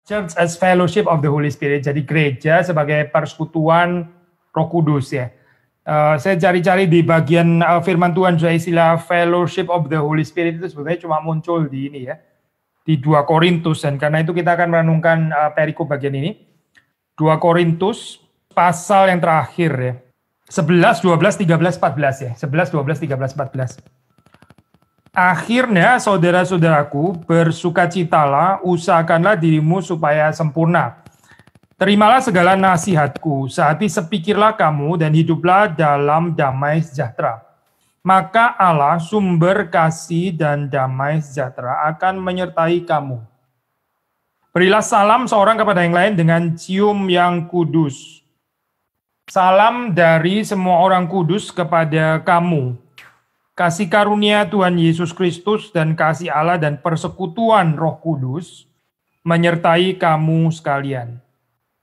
Church as fellowship of the Holy Spirit. Jadi gereja sebagai persekutuan Roh Kudus ya. Saya cari-cari di bagian firman Tuhan juga istilah fellowship of the Holy Spirit itu sebenarnya cuma muncul di ini ya. Di 2 Korintus, dan karena itu kita akan merenungkan perikop bagian ini. 2 Korintus pasal yang terakhir ya. 11, 12, 13, 14 ya. 11, 12, 13, 14. Akhirnya saudara-saudaraku, bersukacitalah, usahakanlah dirimu supaya sempurna. Terimalah segala nasihatku, sehati sepikirlah kamu dan hiduplah dalam damai sejahtera. Maka Allah, sumber kasih dan damai sejahtera akan menyertai kamu. Berilah salam seorang kepada yang lain dengan cium yang kudus. Salam dari semua orang kudus kepada kamu. Kasih karunia Tuhan Yesus Kristus dan kasih Allah dan persekutuan Roh Kudus menyertai kamu sekalian.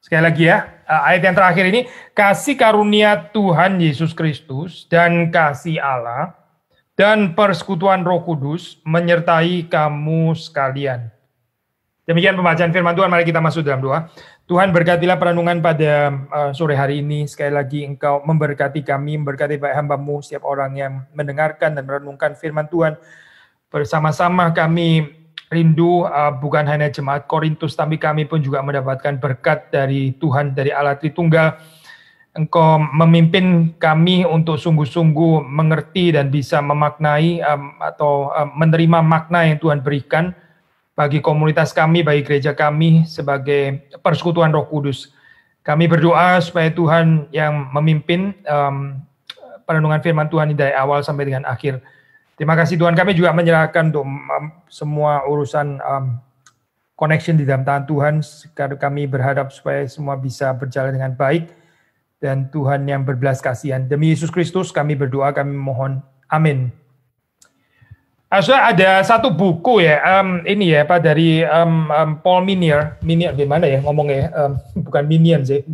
Sekali lagi ya, ayat yang terakhir ini, kasih karunia Tuhan Yesus Kristus dan kasih Allah dan persekutuan Roh Kudus menyertai kamu sekalian. Demikian pembacaan firman Tuhan, mari kita masuk dalam doa. Tuhan, berkatilah perenungan pada sore hari ini. Sekali lagi Engkau memberkati kami, memberkati baik hamba-Mu, setiap orang yang mendengarkan dan merenungkan firman Tuhan. Bersama-sama kami rindu bukan hanya jemaat Korintus, tapi kami pun juga mendapatkan berkat dari Tuhan, dari Allah Tritunggal. Engkau memimpin kami untuk sungguh-sungguh mengerti dan bisa memaknai atau menerima makna yang Tuhan berikan bagi komunitas kami, bagi gereja kami sebagai persekutuan Roh Kudus. Kami berdoa supaya Tuhan yang memimpin perenungan firman Tuhan dari awal sampai dengan akhir. Terima kasih Tuhan, kami juga menyerahkan untuk semua urusan connection di dalam tangan Tuhan. Karena kami berharap supaya semua bisa berjalan dengan baik dan Tuhan yang berbelas kasihan. Demi Yesus Kristus kami berdoa, kami mohon. Amin. Ada satu buku ya, ini ya Pak, dari Paul Minier gimana ya ngomongnya, bukan Minion sih,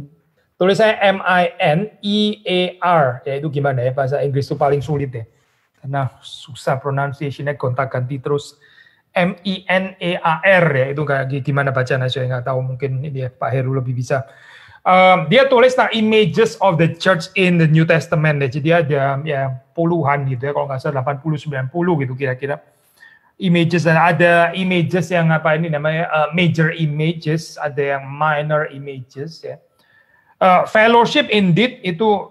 tulis saya M-I-N-E-A-R, ya itu gimana ya, bahasa Inggris itu paling sulit ya, karena susah pronunciation-nya, gonta-ganti terus, M-I-N-E-A-R ya, itu kayak gimana bacanya saya nggak tahu, mungkin ini ya Pak Heru lebih bisa. Dia tulis tentang images of the church in the New Testament. Jadi ada ya puluhan gitu ya, kalau nggak salah 80-90 gitu kira-kira images, dan ada images yang apa ini namanya major images, ada yang minor images ya. Fellowship indeed itu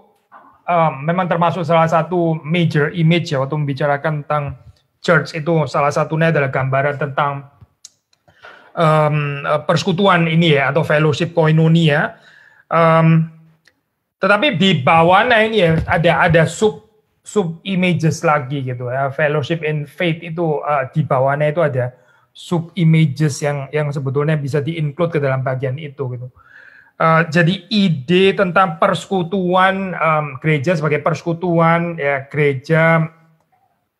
memang termasuk salah satu major image ya, waktu membicarakan tentang church itu salah satunya adalah gambaran tentang persekutuan ini ya, atau fellowship koinonia. Tetapi di bawahnya ini ya ada sub images lagi gitu ya. Fellowship in faith itu di bawahnya itu ada sub images yang sebetulnya bisa di-include ke dalam bagian itu gitu. Jadi ide tentang persekutuan, gereja sebagai persekutuan ya, gereja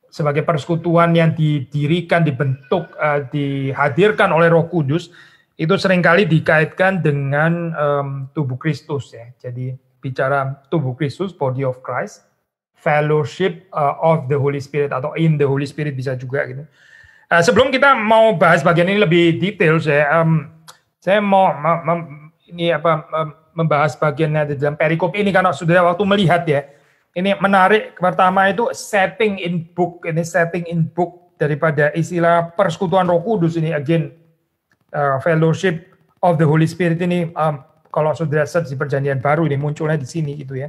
sebagai persekutuan yang didirikan, dibentuk, dihadirkan oleh Roh Kudus, itu seringkali dikaitkan dengan tubuh Kristus ya. Jadi bicara tubuh Kristus, body of Christ, fellowship of the Holy Spirit atau in the Holy Spirit bisa juga gitu. Sebelum kita mau bahas bagian ini lebih detail, saya mau membahas bagiannya di dalam perikop ini, karena sudah waktu melihat ya. Ini menarik. Pertama itu setting in book daripada istilah persekutuan Roh Kudus ini, again fellowship of the Holy Spirit ini, kalau saudara search di Perjanjian Baru ini munculnya di sini gitu ya.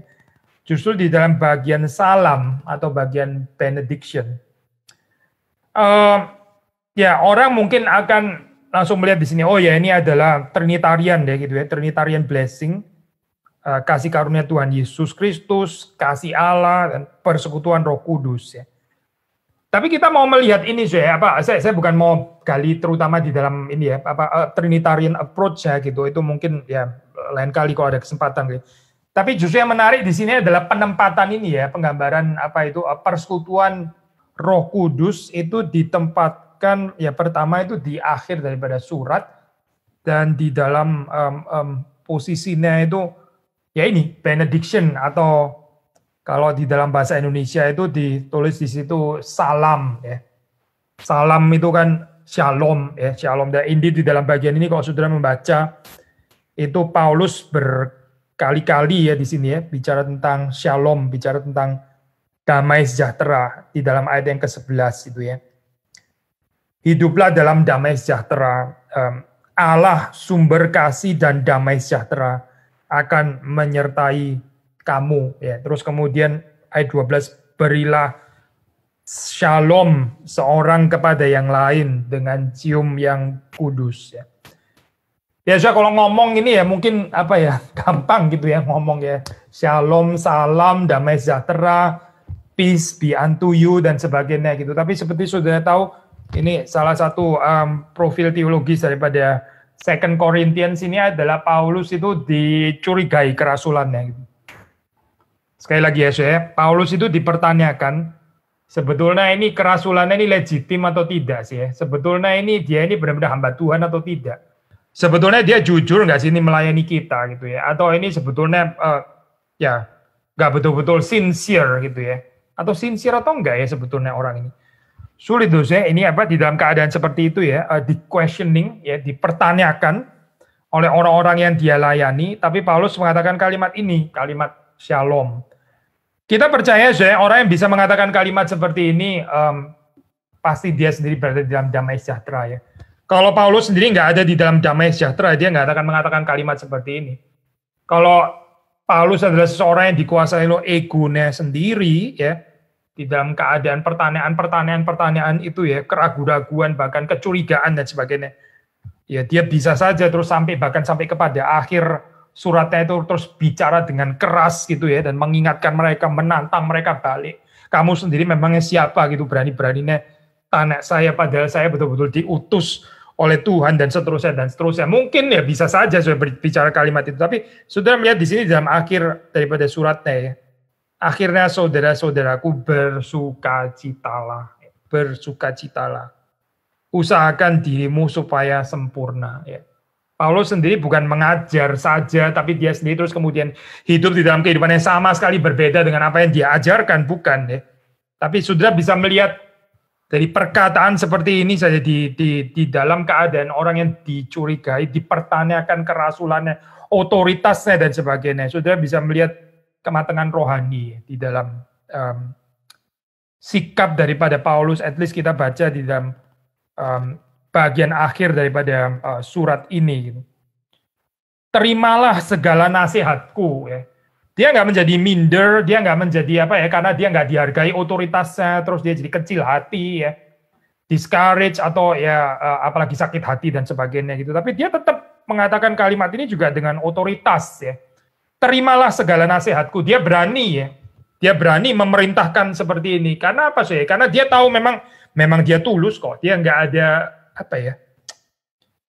Justru di dalam bagian salam atau bagian benediction. Ya orang mungkin akan langsung melihat di sini, oh ya ini adalah Trinitarian ya gitu ya, Trinitarian blessing, kasih karunia Tuhan Yesus Kristus, kasih Allah dan persekutuan Roh Kudus ya. Tapi kita mau melihat ini saya bukan mau gali terutama di dalam ini ya, Trinitarian approach ya gitu. Itu mungkin ya lain kali kalau ada kesempatan gitu. Tapi justru yang menarik di sini adalah penempatan ini ya, penggambaran persekutuan Roh Kudus itu ditempatkan ya, pertama itu di akhir daripada surat, dan di dalam posisinya itu ya ini benediction, atau kalau di dalam bahasa Indonesia itu ditulis di situ salam ya. Salam itu kan shalom ya, shalom. Dan indeed di dalam bagian ini kalau saudara membaca itu Paulus berkali-kali ya di sini ya bicara tentang shalom, bicara tentang damai sejahtera di dalam ayat yang ke-11 itu ya. Hiduplah dalam damai sejahtera. Allah sumber kasih dan damai sejahtera akan menyertai kamu ya. Terus kemudian ayat 12, berilah shalom seorang kepada yang lain dengan cium yang kudus ya. Biasa kalau ngomong ini ya mungkin apa ya, gampang gitu ya ngomong ya. Shalom, salam, damai sejahtera, peace be unto you dan sebagainya gitu. Tapi seperti saudara tahu, ini salah satu profil teologis daripada Second Corinthians ini adalah Paulus itu dicurigai kerasulannya gitu. Sekali lagi ya, saya Paulus itu dipertanyakan sebetulnya ini kerasulannya ini legitim atau tidak sih ya. Sebetulnya ini dia ini benar-benar hamba Tuhan atau tidak. Sebetulnya dia jujur nggak sih ini melayani kita gitu ya, atau ini sebetulnya ya nggak betul-betul sincere gitu ya, atau sincere atau enggak ya sebetulnya orang ini. Sulit tuh saya ini apa di dalam keadaan seperti itu ya, di questioning ya, dipertanyakan oleh orang-orang yang dia layani, tapi Paulus mengatakan kalimat ini, kalimat shalom. Kita percaya saya orang yang bisa mengatakan kalimat seperti ini pasti dia sendiri berada di dalam damai sejahtera ya. Kalau Paulus sendiri nggak ada di dalam damai sejahtera, dia nggak akan mengatakan kalimat seperti ini. Kalau Paulus adalah seseorang yang dikuasai oleh egonya sendiri, ya, di dalam keadaan pertanyaan itu ya, keraguan-raguan, bahkan kecurigaan dan sebagainya. Ya, dia bisa saja terus bahkan sampai kepada akhir suratnya itu terus bicara dengan keras gitu ya, dan mengingatkan mereka, menantang mereka balik. Kamu sendiri memangnya siapa gitu, berani-beraninya tanya saya, padahal saya betul-betul diutus oleh Tuhan dan seterusnya dan seterusnya. Mungkin ya bisa saja saya berbicara kalimat itu, tapi sudah melihat di sini dalam akhir daripada suratnya ya. Akhirnya saudara-saudaraku bersukacitalah, bersukacitalah. Usahakan dirimu supaya sempurna ya. Paulus sendiri bukan mengajar saja, tapi dia sendiri terus kemudian hidup di dalam kehidupan yang sama sekali berbeda dengan apa yang dia ajarkan, bukan ya. Tapi saudara bisa melihat dari perkataan seperti ini saja di dalam keadaan orang yang dicurigai, dipertanyakan kerasulannya, otoritasnya dan sebagainya. Saudara bisa melihat kematangan rohani di dalam sikap daripada Paulus. At least kita baca di dalam bagian akhir daripada surat ini. Gitu. Terimalah segala nasihatku. Ya. Dia nggak menjadi minder, dia nggak menjadi apa ya, karena dia nggak dihargai otoritasnya, terus dia jadi kecil hati ya, discourage atau ya apalagi sakit hati dan sebagainya gitu. Tapi dia tetap mengatakan kalimat ini juga dengan otoritas ya. Terimalah segala nasihatku. Dia berani ya, dia berani memerintahkan seperti ini. Karena apa sih? Karena dia tahu memang dia tulus kok. Dia nggak ada apa ya,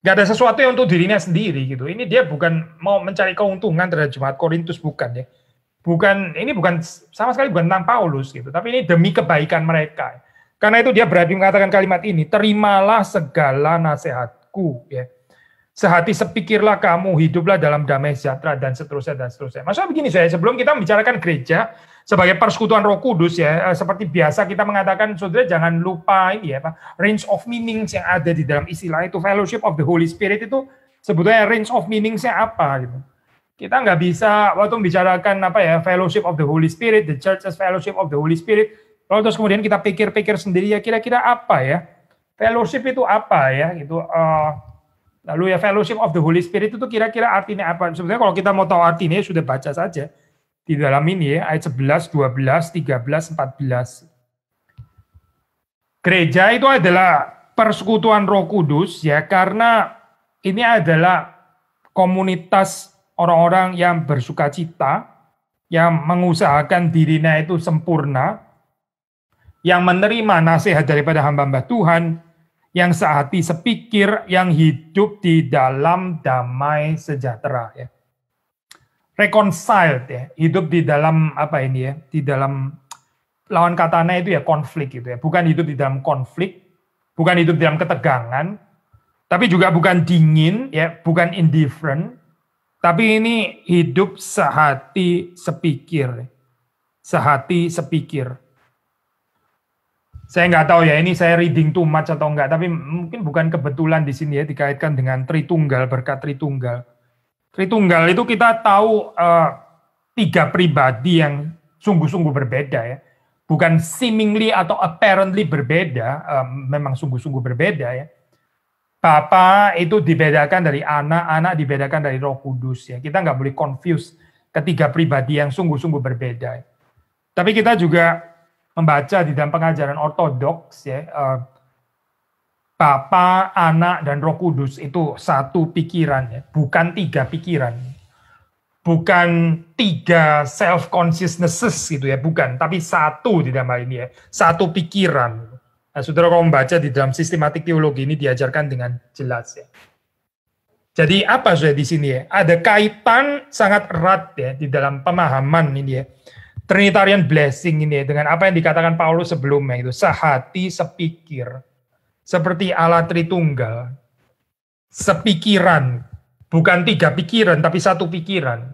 nggak ada sesuatu yang untuk dirinya sendiri gitu. Ini dia bukan mau mencari keuntungan terhadap jemaat Korintus, bukan ya. Ini bukan sama sekali bukan tentang Paulus gitu, tapi ini demi kebaikan mereka. Karena itu dia berani mengatakan kalimat ini, terimalah segala nasihatku ya. Sehati sepikirlah kamu, hiduplah dalam damai sejahtera dan seterusnya dan seterusnya. Maksudnya begini saya, sebelum kita membicarakan gereja sebagai persekutuan Roh Kudus ya, seperti biasa kita mengatakan saudara jangan lupa ini ya, range of meanings yang ada di dalam istilah itu, fellowship of the Holy Spirit itu sebetulnya range of meanings-nya apa gitu. Kita nggak bisa waktu membicarakan apa ya, fellowship of the Holy Spirit, the church as fellowship of the Holy Spirit, lalu terus kemudian kita pikir-pikir sendiri ya kira-kira apa ya, fellowship itu apa ya gitu. Lalu ya fellowship of the Holy Spirit itu kira-kira artinya apa? Sebenarnya kalau kita mau tahu artinya sudah baca saja di dalam ini ya, ayat 11, 12, 13, 14. Gereja itu adalah persekutuan Roh Kudus ya, karena ini adalah komunitas orang-orang yang bersukacita, yang mengusahakan dirinya itu sempurna, yang menerima nasihat daripada hamba-hamba Tuhan, yang sehati sepikir, yang hidup di dalam damai sejahtera ya. Reconciled ya, hidup di dalam apa ini ya, di dalam lawan katanya itu ya konflik gitu ya. Bukan hidup di dalam konflik, bukan hidup di dalam ketegangan, tapi juga bukan dingin ya, bukan indifferent, tapi ini hidup sehati sepikir. Sehati sepikir. Saya nggak tahu ya, ini saya reading too much atau enggak, tapi mungkin bukan kebetulan di sini ya dikaitkan dengan Tritunggal, berkat Tritunggal. Tritunggal itu kita tahu tiga pribadi yang sungguh-sungguh berbeda ya. Bukan seemingly atau apparently berbeda, memang sungguh-sungguh berbeda ya. Bapa itu dibedakan dari anak, anak dibedakan dari Roh Kudus ya. Kita nggak boleh confuse ketiga pribadi yang sungguh-sungguh berbeda. Ya. Tapi kita juga membaca di dalam pengajaran ortodoks ya, Bapa, Anak, dan Roh Kudus itu satu pikiran ya, bukan tiga pikiran. Bukan tiga self consciousnesses gitu ya, bukan, tapi satu di dalam hal ini ya, satu pikiran. Nah, saudara kalau membaca di dalam sistematik teologi ini diajarkan dengan jelas ya. Jadi apa sudah di sini ya? Ada kaitan sangat erat ya di dalam pemahaman ini ya. Trinitarian blessing ini ya, dengan apa yang dikatakan Paulus sebelumnya itu, sehati sepikir, seperti Allah Tritunggal, sepikiran, bukan tiga pikiran tapi satu pikiran.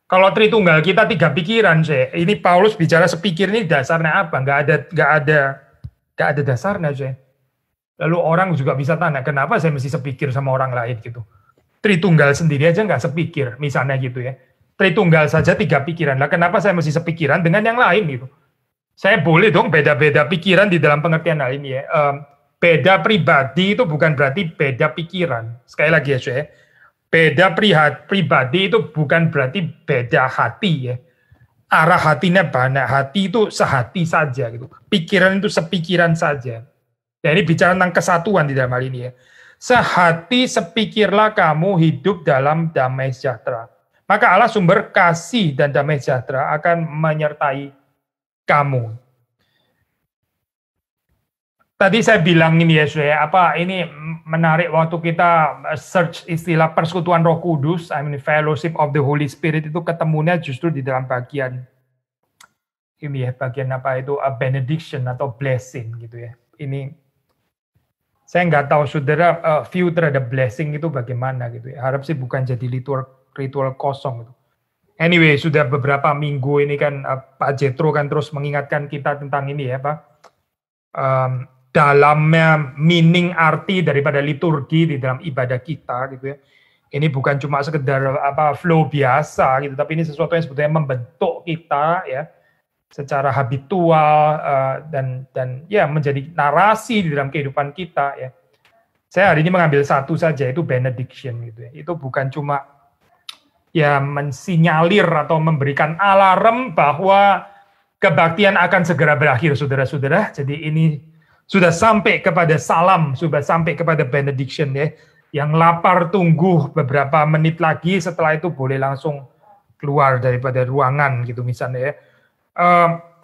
Kalau Tritunggal kita tiga pikiran sih, ini Paulus bicara sepikir ini dasarnya apa? Gak ada dasarnya sih. Lalu orang juga bisa tanya, kenapa saya mesti sepikir sama orang lain gitu? Tritunggal sendiri aja nggak sepikir, misalnya gitu ya. Tritunggal saja tiga pikiran. Lah kenapa saya mesti sepikiran dengan yang lain gitu? Saya boleh dong beda-beda pikiran di dalam pengertian hal ini ya. Beda pribadi itu bukan berarti beda pikiran. Sekali lagi ya saya. Beda pribadi itu bukan berarti beda hati ya. Arah hatinya banyak, hati itu sehati saja gitu. Pikiran itu sepikiran saja. Ya ini bicara tentang kesatuan di dalam hal ini ya. Sehati sepikirlah kamu hidup dalam damai sejahtera. Maka Allah sumber kasih dan damai sejahtera akan menyertai kamu. Tadi saya bilang ini ya, saya ini menarik waktu kita search istilah persekutuan Roh Kudus, fellowship of the Holy Spirit itu ketemunya justru di dalam bagian ini ya, bagian apa itu benediction atau blessing gitu ya. Ini saya nggak tahu saudara view terhadap blessing itu bagaimana gitu ya. Harap sih bukan jadi ritual kosong gitu. Anyway, sudah beberapa minggu ini kan Pak Jetro kan terus mengingatkan kita tentang ini ya Pak. Dalamnya meaning arti daripada liturgi di dalam ibadah kita gitu ya. Ini bukan cuma sekedar flow biasa gitu, tapi ini sesuatu yang sebetulnya membentuk kita ya secara habitual dan ya menjadi narasi di dalam kehidupan kita ya. Saya hari ini mengambil satu saja, itu benediction gitu ya. Itu bukan cuma ya mensinyalir atau memberikan alarm bahwa kebaktian akan segera berakhir saudara-saudara. Jadi ini sudah sampai kepada salam, sudah sampai kepada benediction ya. Yang lapar tunggu beberapa menit lagi, setelah itu boleh langsung keluar daripada ruangan gitu misalnya ya.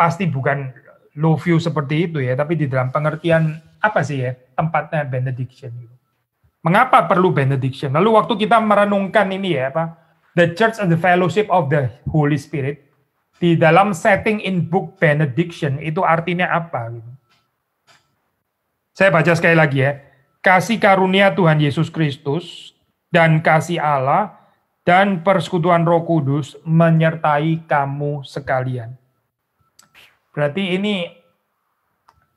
Pasti bukan low view seperti itu ya, tapi di dalam pengertian apa sih ya tempatnya benediction gitu. Mengapa perlu benediction? Lalu waktu kita merenungkan ini ya the Church and the Fellowship of the Holy Spirit di dalam setting in book benediction itu artinya apa gitu. Saya baca sekali lagi ya. Kasih karunia Tuhan Yesus Kristus dan kasih Allah dan persekutuan Roh Kudus menyertai kamu sekalian. Berarti ini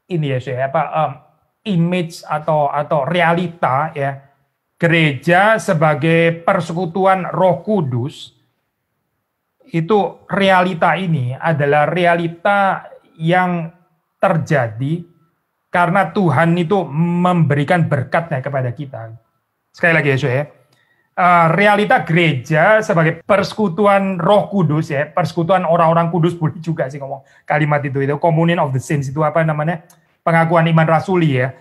ya saya image atau realita ya. Gereja sebagai persekutuan Roh Kudus itu realita ini adalah realita yang terjadi karena Tuhan itu memberikan berkatnya kepada kita. Sekali lagi ya, saya. Realita gereja sebagai persekutuan Roh Kudus ya, persekutuan orang-orang kudus boleh juga sih ngomong kalimat itu communion of the saints itu apa namanya? Pengakuan iman rasuli ya.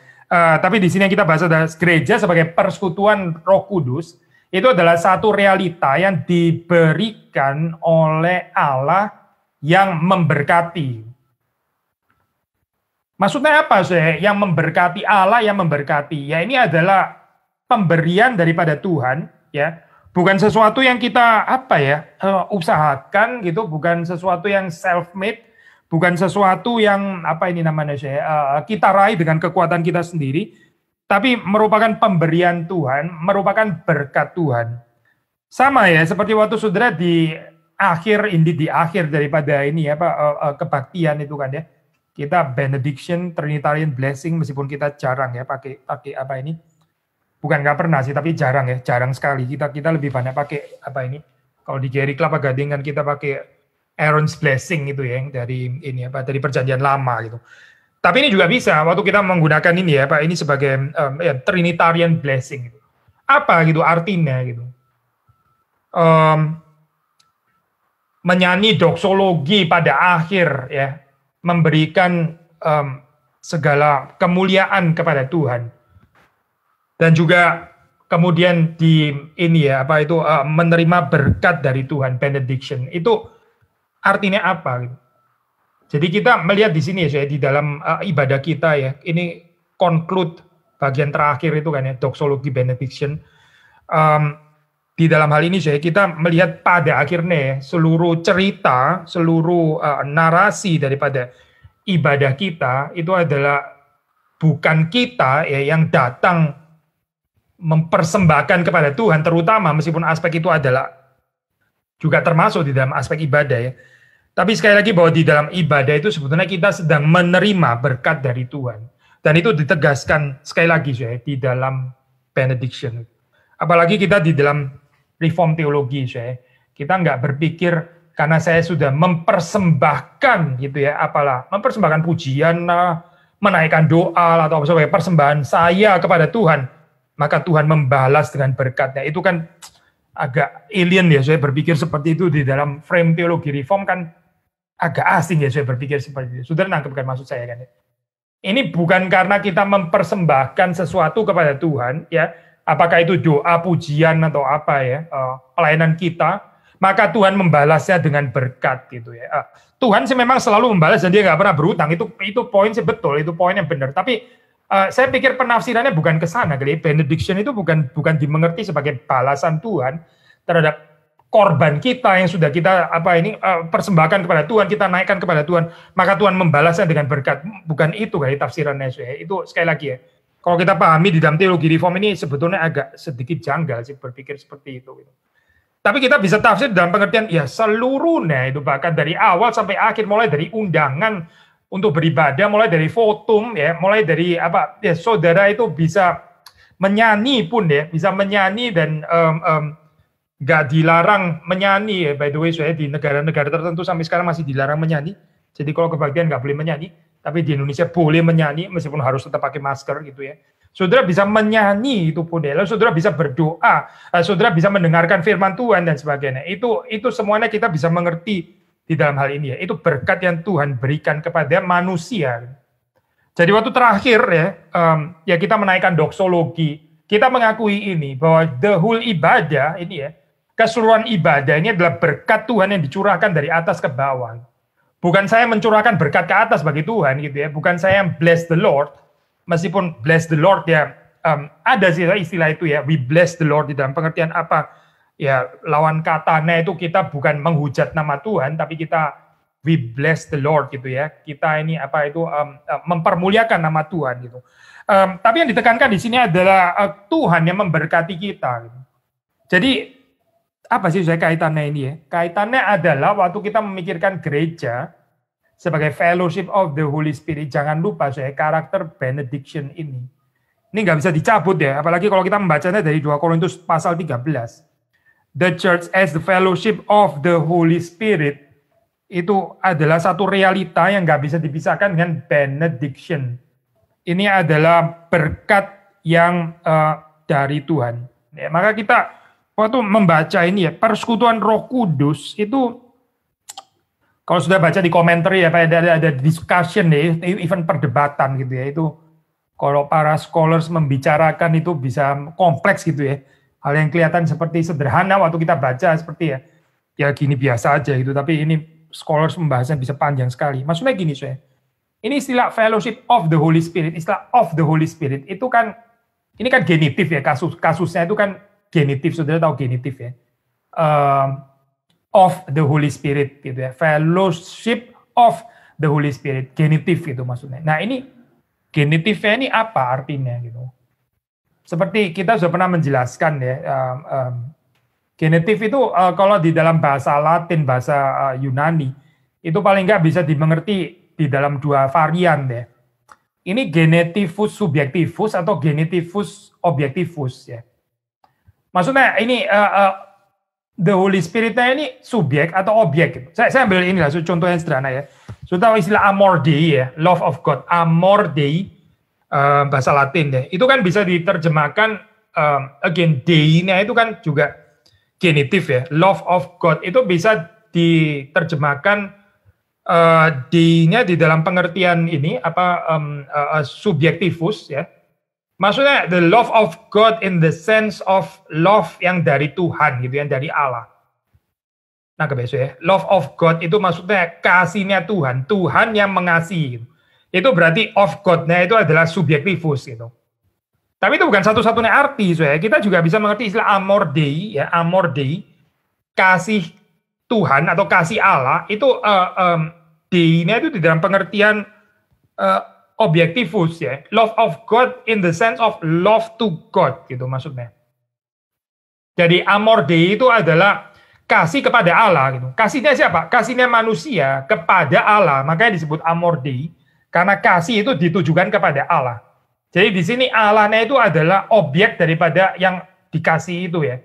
Tapi di sini yang kita bahas adalah gereja sebagai persekutuan Roh Kudus itu adalah satu realita yang diberikan oleh Allah yang memberkati. Maksudnya apa sih? Yang memberkati Allah yang memberkati. Ya ini adalah pemberian daripada Tuhan, ya. Bukan sesuatu yang kita usahakan gitu, bukan sesuatu yang self-made, bukan sesuatu yang kita raih dengan kekuatan kita sendiri, tapi merupakan pemberian Tuhan, merupakan berkat Tuhan. Sama ya, seperti waktu saudara di akhir daripada ini kebaktian itu kan ya. kita benediction, Trinitarian blessing, meskipun kita jarang ya pakai apa ini, bukan nggak pernah sih, tapi jarang ya, jarang sekali. Kita lebih banyak pakai apa ini. Kalau di Gary Kelapa Gading kan kita pakai Aaron's blessing itu ya, yang dari ini apa, dari perjanjian lama gitu. Tapi ini juga bisa waktu kita menggunakan ini ya, Pak, ini sebagai Trinitarian blessing. Gitu. Apa gitu artinya gitu? Menyanyi doksologi pada akhir ya, memberikan segala kemuliaan kepada Tuhan, dan juga kemudian di ini ya apa itu menerima berkat dari Tuhan, benediction itu artinya apa? Gitu. Jadi kita melihat di sini ya saya di dalam ibadah kita ya, ini conclude bagian terakhir itu kan ya, doksologi benediction. Di dalam hal ini saya kita melihat pada akhirnya seluruh cerita, seluruh narasi daripada ibadah kita itu adalah bukan kita ya yang datang mempersembahkan kepada Tuhan, terutama meskipun aspek itu adalah juga termasuk di dalam aspek ibadah ya. Tapi sekali lagi bahwa di dalam ibadah itu sebetulnya kita sedang menerima berkat dari Tuhan. Dan itu ditegaskan sekali lagi saya di dalam benediction. Apalagi kita di dalam reform teologi saya, kita nggak berpikir karena saya sudah mempersembahkan gitu ya, apalah mempersembahkan pujian, menaikkan doa atau sebagai persembahan saya kepada Tuhan, maka Tuhan membalas dengan berkatnya. Itu kan agak alien ya, saya berpikir seperti itu di dalam frame teologi reform kan agak asing ya, saya berpikir seperti itu. Sudah nangkep kan maksud saya kan? Ini bukan karena kita mempersembahkan sesuatu kepada Tuhan ya. Apakah itu doa, pujian atau apa ya, pelayanan kita, maka Tuhan membalasnya dengan berkat gitu ya. Tuhan sih memang selalu membalas dan dia nggak pernah berutang. Itu poin sih betul, itu poin yang benar. Tapi saya pikir penafsirannya bukan ke sana. Benediction itu bukan dimengerti sebagai balasan Tuhan terhadap korban kita yang sudah kita persembahkan kepada Tuhan, kita naikkan kepada Tuhan, maka Tuhan membalasnya dengan berkat. Bukan itu kali tafsirannya saya. Itu sekali lagi ya. Kalau kita pahami di dalam teologi reform ini sebetulnya agak sedikit janggal sih berpikir seperti itu. Tapi kita bisa tafsir dalam pengertian ya seluruhnya itu bahkan dari awal sampai akhir, mulai dari undangan untuk beribadah, mulai dari votum ya, mulai dari apa ya saudara itu bisa menyanyi pun ya, bisa menyanyi dan nggak dilarang menyanyi ya. By the way saya di negara-negara tertentu sampai sekarang masih dilarang menyanyi. Jadi kalau kebaktian nggak boleh menyanyi. Tapi di Indonesia boleh menyanyi meskipun harus tetap pakai masker gitu ya. Saudara bisa menyanyi itu pun ya. Lalu saudara bisa berdoa, saudara bisa mendengarkan firman Tuhan dan sebagainya. Itu semuanya kita bisa mengerti di dalam hal ini ya. Itu berkat yang Tuhan berikan kepada manusia. Jadi waktu terakhir ya kita menaikkan doksologi. Kita mengakui ini bahwa the whole ibadah ini ya, keseluruhan ibadah ini adalah berkat Tuhan yang dicurahkan dari atas ke bawah. Bukan saya mencurahkan berkat ke atas bagi Tuhan gitu ya, bukan saya yang bless the Lord, meskipun bless the Lord ya ada sih istilah itu ya, we bless the Lord di dalam pengertian apa ya, lawan katanya itu kita bukan menghujat nama Tuhan, tapi kita we bless the Lord gitu ya, kita ini mempermuliakan nama Tuhan gitu. Tapi yang ditekankan di sini adalah Tuhan yang memberkati kita. Gitu. Jadi apa sih saya kaitannya ini ya? Kaitannya adalah waktu kita memikirkan gereja sebagai fellowship of the Holy Spirit, jangan lupa saya karakter benediction ini. Ini nggak bisa dicabut ya, apalagi kalau kita membacanya dari 2 Korintus pasal 13. The church as the fellowship of the Holy Spirit itu adalah satu realita yang nggak bisa dipisahkan dengan benediction. Ini adalah berkat yang dari Tuhan. Ya, maka kita waktu membaca ini ya, persekutuan Roh Kudus itu kalau sudah baca di komentar ya, ada discussion ya, even perdebatan gitu ya, itu kalau para scholars membicarakan itu bisa kompleks gitu ya. Hal yang kelihatan seperti sederhana waktu kita baca seperti ya gini biasa aja gitu, tapi ini scholars membahasnya bisa panjang sekali. Maksudnya gini saya, ini istilah fellowship of the Holy Spirit, istilah of the Holy Spirit itu kan, ini kan genitif ya, kasusnya itu kan genitif, saudara tahu genitif ya, of the Holy Spirit gitu ya, fellowship of the Holy Spirit, genitif itu maksudnya. Nah ini genitifnya ini apa artinya gitu? Seperti kita sudah pernah menjelaskan ya, genitif itu kalau di dalam bahasa Latin, bahasa Yunani, itu paling nggak bisa dimengerti, di dalam dua varian deh. Ini genetivus subjektivus atau genetivus objektivus ya. Maksudnya ini the Holy Spirit-nya ini subjek atau objek gitu. Saya ambil ini lah contoh yang sederhana ya. Sudah tahu istilah amor Dei ya, love of God. Amor Dei bahasa Latin deh. Itu kan bisa diterjemahkan again Dei-nya itu kan juga genitif ya. Love of God itu bisa diterjemahkan Dei-nya di dalam pengertian ini subjektivus ya. Maksudnya the love of God in the sense of love yang dari Tuhan gitu, yang dari Allah. Nah, kebiasa ya. Love of God itu maksudnya kasihnya Tuhan, Tuhan yang mengasihi. Gitu. Itu berarti of God-nya itu adalah subjektivus gitu. Tapi itu bukan satu-satunya arti, so ya. Kita juga bisa mengerti istilah amor Dei ya, amor Dei, kasih Tuhan atau kasih Allah itu Dei-nya itu di dalam pengertian objektivus ya, love of God in the sense of love to God gitu maksudnya. Jadi amor Dei itu adalah kasih kepada Allah gitu. Kasihnya siapa? Kasihnya manusia kepada Allah, makanya disebut amor Dei karena kasih itu ditujukan kepada Allah. Jadi di sini Allahnya itu adalah objek daripada yang dikasih itu ya.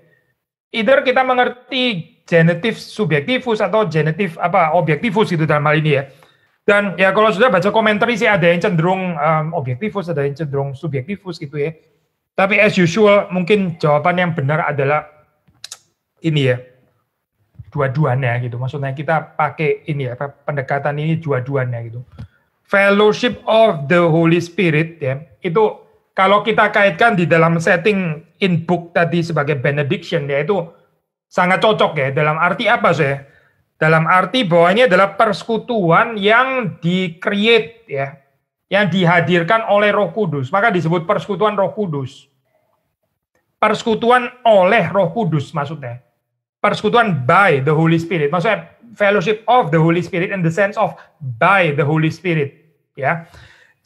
Either kita mengerti genitif subjektivus atau genitif objektivus gitu dalam hal ini ya. Dan ya kalau sudah baca komentar sih ada yang cenderung objektivus, ada yang cenderung subjektivus gitu ya. Tapi as usual mungkin jawaban yang benar adalah ini ya, dua-duanya gitu. Maksudnya kita pakai ini ya, pendekatan ini dua-duanya gitu. Fellowship of the Holy Spirit ya, itu kalau kita kaitkan di dalam setting in book tadi sebagai benediction ya, itu sangat cocok ya. Dalam arti apa sih? Dalam arti bahwa ini adalah persekutuan yang di-create ya, yang dihadirkan oleh Roh Kudus. Maka disebut persekutuan Roh Kudus. Persekutuan oleh Roh Kudus maksudnya. Persekutuan by the Holy Spirit. Maksudnya fellowship of the Holy Spirit in the sense of by the Holy Spirit ya.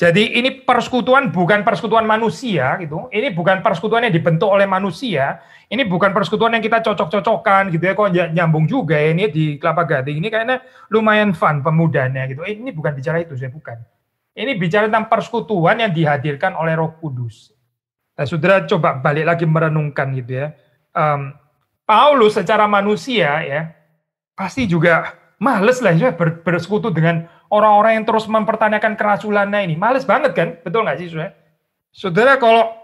Jadi ini persekutuan bukan persekutuan manusia gitu. Ini bukan persekutuan yang dibentuk oleh manusia. Ini bukan persekutuan yang kita cocok-cocokkan gitu ya. Kok nyambung juga ya ini di Kelapa Gading. Ini kayaknya lumayan fun pemudanya gitu. Ini bukan bicara itu, saya bukan. Ini bicara tentang persekutuan yang dihadirkan oleh Roh Kudus. Nah, saudara coba balik lagi merenungkan gitu ya. Paulus secara manusia ya pasti juga males lah ya bersekutu dengan orang-orang yang terus mempertanyakan kerasulannya ini. Males banget kan? Betul nggak sih saudara? Saudara kalau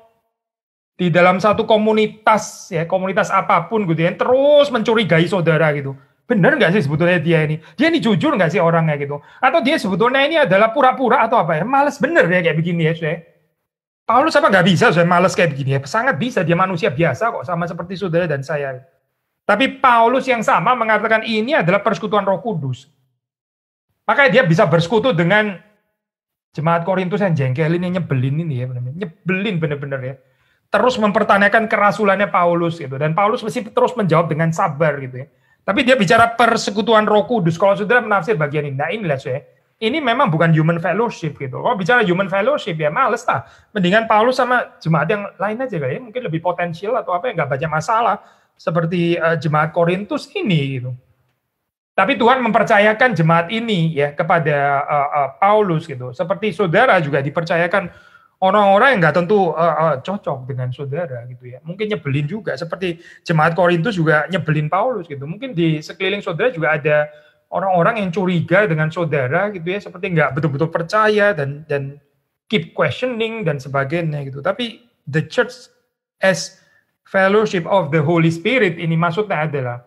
di dalam satu komunitas ya, komunitas apapun gitu ya, terus mencurigai saudara gitu. Bener nggak sih sebetulnya dia ini? Dia ini jujur nggak sih orangnya gitu? Atau dia sebetulnya ini adalah pura-pura atau apa ya? Males bener ya kayak begini ya saudara. Paulus apa nggak bisa saudara males kayak begini ya? Sangat bisa, dia manusia biasa kok, sama seperti saudara dan saya. Tapi Paulus yang sama mengatakan ini adalah persekutuan Roh Kudus. Makanya dia bisa bersekutu dengan jemaat Korintus yang jengkelin, yang nyebelin ini ya, nyebelin bener-bener ya. Terus mempertanyakan kerasulannya Paulus gitu, dan Paulus mesti terus menjawab dengan sabar gitu ya. Tapi dia bicara persekutuan Roh Kudus. Kalau saudara menafsir bagian ini, nah inilah saya. Ini memang bukan human fellowship gitu. Kalau bicara human fellowship ya males lah. Mendingan Paulus sama jemaat yang lain aja kali ya, mungkin lebih potensial atau apa ya, nggak banyak masalah. Seperti jemaat Korintus ini gitu. Tapi Tuhan mempercayakan jemaat ini ya kepada Paulus gitu. Seperti saudara juga dipercayakan orang-orang yang nggak tentu cocok dengan saudara gitu ya. Mungkin nyebelin juga seperti jemaat Korintus juga nyebelin Paulus gitu. Mungkin di sekeliling saudara juga ada orang-orang yang curiga dengan saudara gitu ya, seperti nggak betul-betul percaya dan keep questioning dan sebagainya gitu. Tapi the church as fellowship of the Holy Spirit ini maksudnya adalah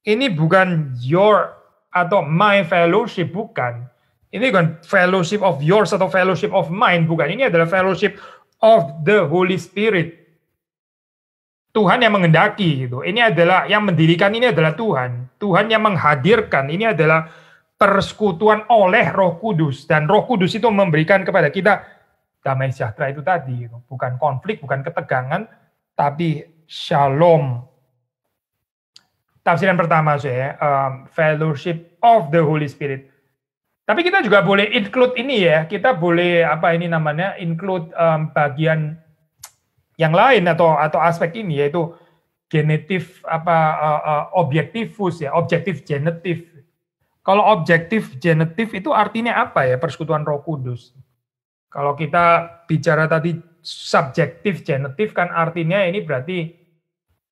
ini bukan your atau my fellowship, bukan. Ini bukan fellowship of yours atau fellowship of mine, bukan. Ini adalah fellowship of the Holy Spirit. Tuhan yang mengendaki gitu. Ini adalah yang mendirikan, ini adalah Tuhan. Tuhan yang menghadirkan, ini adalah persekutuan oleh Roh Kudus, dan Roh Kudus itu memberikan kepada kita damai sejahtera itu tadi gitu. Bukan konflik, bukan ketegangan, tapi shalom. Tafsiran pertama saya, fellowship of the Holy Spirit. Tapi kita juga boleh include ini ya, kita boleh include bagian yang lain atau aspek ini, yaitu genetif objektivus ya, objektif genetif. Kalau objektif genetif itu artinya apa ya persekutuan Roh Kudus? Kalau kita bicara tadi subjektif genetif kan artinya ini berarti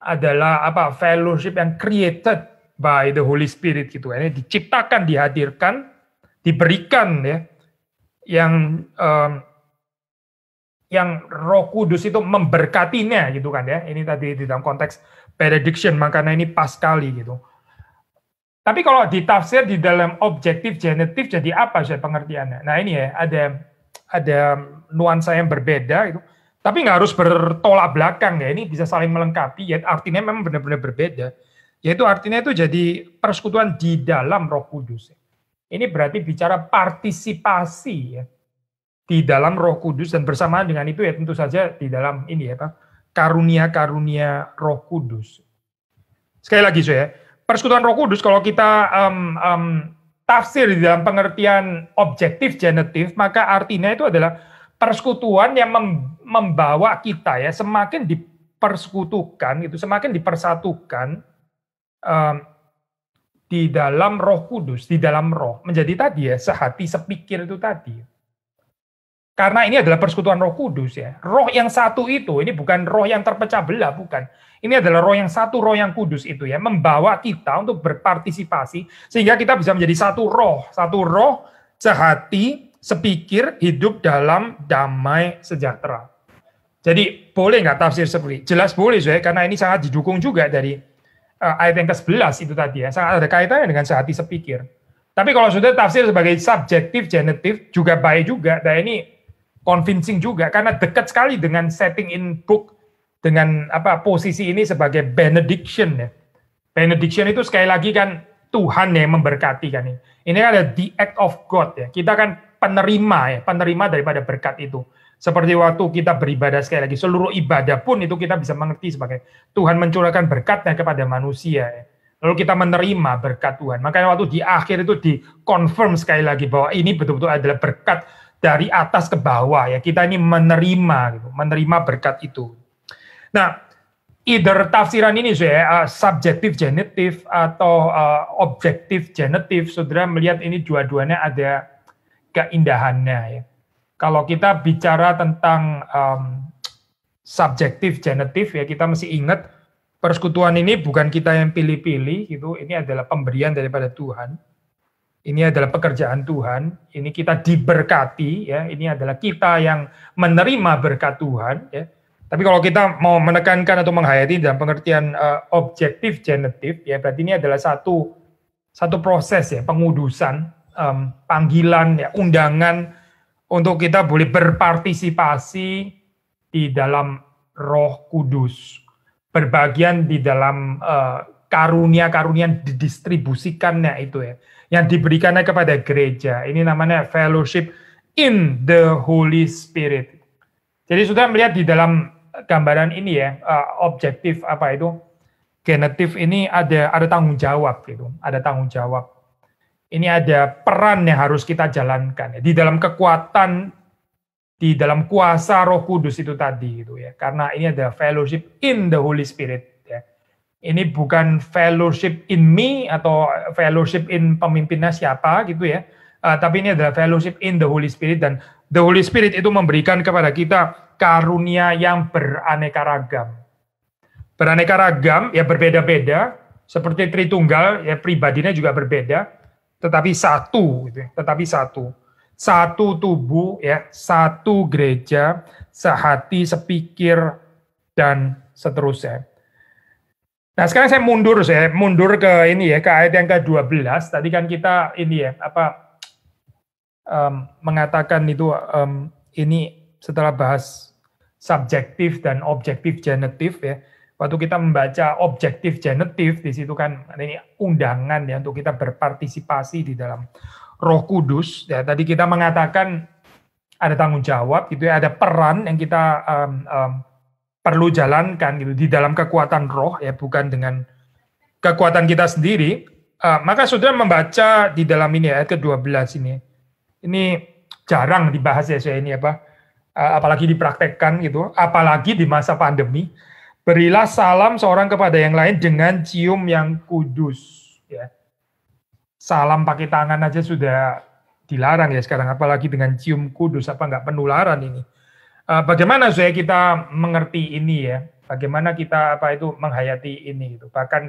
adalah apa fellowship yang created by the Holy Spirit gitu. Ini diciptakan, dihadirkan, diberikan ya. Yang Roh Kudus itu memberkatinya gitu kan ya. Ini tadi di dalam konteks benediction, makanya ini pas sekali gitu. Tapi kalau ditafsir di dalam objektif genetif jadi apa sih pengertiannya? Nah ini ya ada nuansa yang berbeda itu. Tapi nggak harus bertolak belakang ya. Ini bisa saling melengkapi. Ya artinya memang benar-benar berbeda. Yaitu artinya itu jadi persekutuan di dalam Roh Kudus. Ini berarti bicara partisipasi ya di dalam Roh Kudus dan bersamaan dengan itu ya tentu saja di dalam ini ya Pak karunia-karunia Roh Kudus. Sekali lagi saya persekutuan Roh Kudus kalau kita tafsir di dalam pengertian objektif genetif maka artinya itu adalah persekutuan yang membawa kita ya semakin dipersekutukan itu semakin dipersatukan di dalam Roh Kudus, di dalam Roh menjadi tadi ya sehati sepikir itu tadi. Karena ini adalah persekutuan Roh Kudus ya. Roh yang satu itu, ini bukan roh yang terpecah belah, bukan. Ini adalah roh yang satu, roh yang kudus itu ya, membawa kita untuk berpartisipasi sehingga kita bisa menjadi satu roh, sehati, sepikir, hidup dalam damai sejahtera. Jadi boleh nggak tafsir seperti? Jelas boleh ya, karena ini sangat didukung juga dari ayat yang ke-11 itu tadi ya, sangat ada kaitannya dengan sehati sepikir. Tapi kalau sudah tafsir sebagai subjektif, genetif juga baik juga. Nah ini convincing juga karena dekat sekali dengan setting in book dengan apa posisi ini sebagai benediction ya. Benediction itu sekali lagi kan Tuhan yang memberkati kan ini. Ini ada the act of God ya. Kita kan penerima daripada berkat itu. Seperti waktu kita beribadah sekali lagi seluruh ibadah pun itu kita bisa mengerti sebagai Tuhan mencurahkan berkatnya kepada manusia ya. Lalu kita menerima berkat Tuhan. Makanya waktu di akhir itu dikonfirm sekali lagi bahwa ini betul-betul adalah berkat dari atas ke bawah ya kita ini menerima berkat itu. Nah, either tafsiran ini saya subjektif genetif atau objektif genetif, saudara melihat ini dua-duanya ada keindahannya ya. Kalau kita bicara tentang subjektif genetif ya kita mesti ingat persekutuan ini bukan kita yang pilih-pilih gitu, ini adalah pemberian daripada Tuhan. Ini adalah pekerjaan Tuhan, ini kita diberkati, ya. Ini adalah kita yang menerima berkat Tuhan. Ya. Tapi kalau kita mau menekankan atau menghayati dalam pengertian objektif genetif, ya berarti ini adalah satu proses ya pengudusan, panggilan, ya undangan untuk kita boleh berpartisipasi di dalam Roh Kudus, berbagian di dalam karunia-karunia yang didistribusikannya itu ya. Yang diberikannya kepada gereja. Ini namanya fellowship in the Holy Spirit. Jadi sudah melihat di dalam gambaran ini ya, objektif apa itu, genetif ini ada tanggung jawab gitu, ada tanggung jawab. Ini ada peran yang harus kita jalankan ya. Di dalam kekuatan, di dalam kuasa Roh Kudus itu tadi gitu ya. Karena ini ada fellowship in the Holy Spirit. Ini bukan fellowship in me atau fellowship in pemimpinnya siapa gitu ya. Tapi ini adalah fellowship in the Holy Spirit dan the Holy Spirit itu memberikan kepada kita karunia yang beraneka ragam. Beraneka ragam ya berbeda-beda seperti Tritunggal ya pribadinya juga berbeda tetapi satu gitu ya. Tetapi satu. Satu tubuh ya, satu gereja, sehati, sepikir dan seterusnya. Nah sekarang saya mundur ke ini ya ke ayat yang ke-12. Tadi kan kita ini ya mengatakan itu ini setelah bahas subjektif dan objektif genetif ya. Waktu kita membaca objektif genetif di situ kan ini undangan ya untuk kita berpartisipasi di dalam Roh Kudus. Ya tadi kita mengatakan ada tanggung jawab gitu ya, ada peran yang kita perlu jalankan gitu di dalam kekuatan roh ya bukan dengan kekuatan kita sendiri. Maka saudara membaca di dalam ini ayat ke-12 ini. Ini jarang dibahas ya saya ini apalagi dipraktekkan gitu, apalagi di masa pandemi. Berilah salam seorang kepada yang lain dengan cium yang kudus ya. salam pakai tangan aja sudah dilarang ya sekarang, apalagi dengan cium kudus, apa nggak penularan ini. Bagaimana supaya kita mengerti ini ya? Bagaimana kita menghayati ini gitu. Bahkan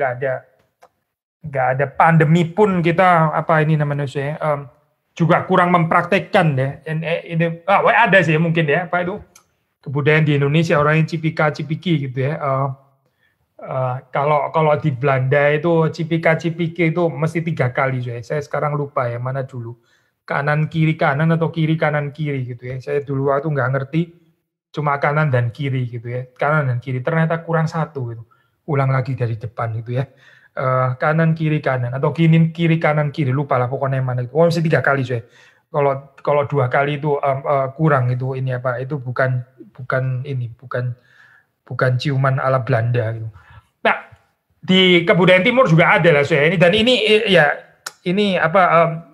nggak ada pandemi pun kita ini namanya saya juga kurang mempraktekkan ya. Ini ada sih mungkin ya kebudayaan di Indonesia orang yang cipika-cipiki gitu ya. Kalau di Belanda itu cipika-cipiki itu mesti 3 kali saya sekarang lupa ya mana dulu. Kanan kiri kanan atau kiri kanan kiri gitu ya. Saya dulu waktu nggak ngerti cuma kanan dan kiri gitu ya. Kanan dan kiri ternyata kurang 1 gitu. Ulang lagi dari depan gitu ya. Kanan kiri kanan atau kiri kanan kiri lupa lah pokoknya mana itu. Mesti 3 kali saya. Kalau 2 kali itu kurang itu ini itu bukan ciuman ala Belanda gitu. Nah, di kebudayaan timur juga ada lah saya ini dan ini ya ini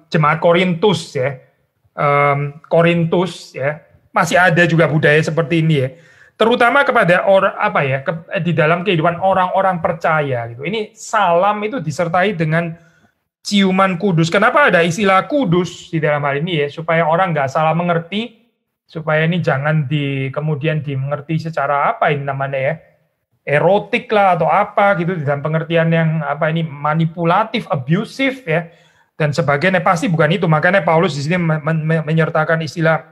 jemaat Korintus ya. Korintus ya. Masih ada juga budaya seperti ini ya. Terutama kepada di dalam kehidupan orang-orang percaya gitu. Ini salam itu disertai dengan ciuman kudus. Kenapa ada istilah kudus di dalam hal ini ya? Supaya orang nggak salah mengerti, supaya ini jangan kemudian dimengerti secara ini namanya ya, erotik lah atau apa gitu dalam pengertian yang manipulatif, abusive ya dan sebagainya. Pasti bukan itu. Makanya Paulus di sini menyertakan istilah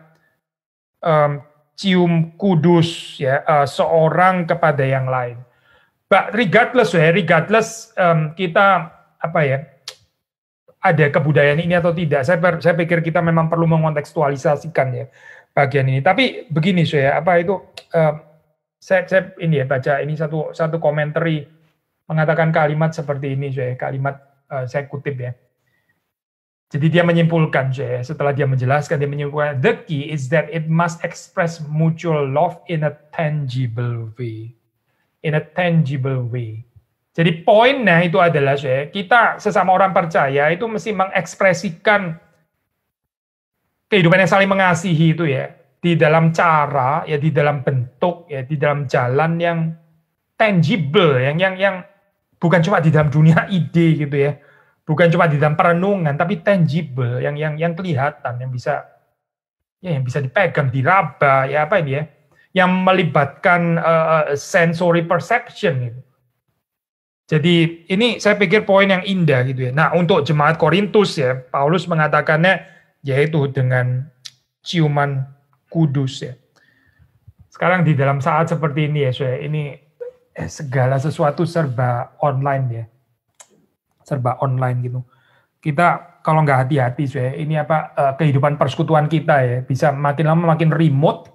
cium kudus ya seorang kepada yang lain. But regardless kita ada kebudayaan ini atau tidak, saya pikir kita memang perlu mengontekstualisasikan ya bagian ini. Tapi begini saya saya ini ya baca ini satu komentari mengatakan kalimat seperti ini saya saya kutip ya. Jadi dia menyimpulkan setelah dia menjelaskan the key is that it must express mutual love in a tangible way. In a tangible way. Jadi poinnya itu adalah kita sesama orang percaya itu mesti mengekspresikan kehidupan yang saling mengasihi itu ya di dalam cara ya, di dalam bentuk ya, di dalam jalan yang tangible, yang bukan cuma di dalam dunia ide gitu ya. Bukan cuma di dalam perenungan, tapi tangible, yang kelihatan, yang bisa dipegang, diraba, ya yang melibatkan sensory perception gitu. Jadi ini saya pikir poin yang indah gitu ya. Nah untuk jemaat Korintus ya, Paulus mengatakannya yaitu dengan ciuman kudus ya. Sekarang di dalam saat seperti ini ya, ini segala sesuatu serba online ya. Serba online gitu. Kita kalau nggak hati-hati ini kehidupan persekutuan kita ya bisa makin lama makin remote,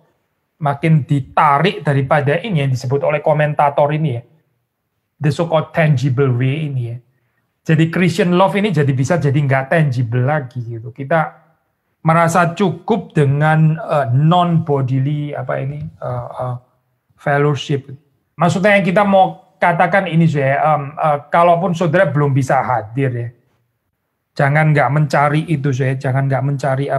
makin ditarik daripada ini yang disebut oleh komentator ini ya, the so-called tangible way ini ya. Jadi Christian love ini bisa jadi nggak tangible lagi gitu. Kita merasa cukup dengan non bodily fellowship. Maksudnya yang kita mau katakan ini kalaupun saudara belum bisa hadir ya, jangan nggak mencari itu jangan nggak mencari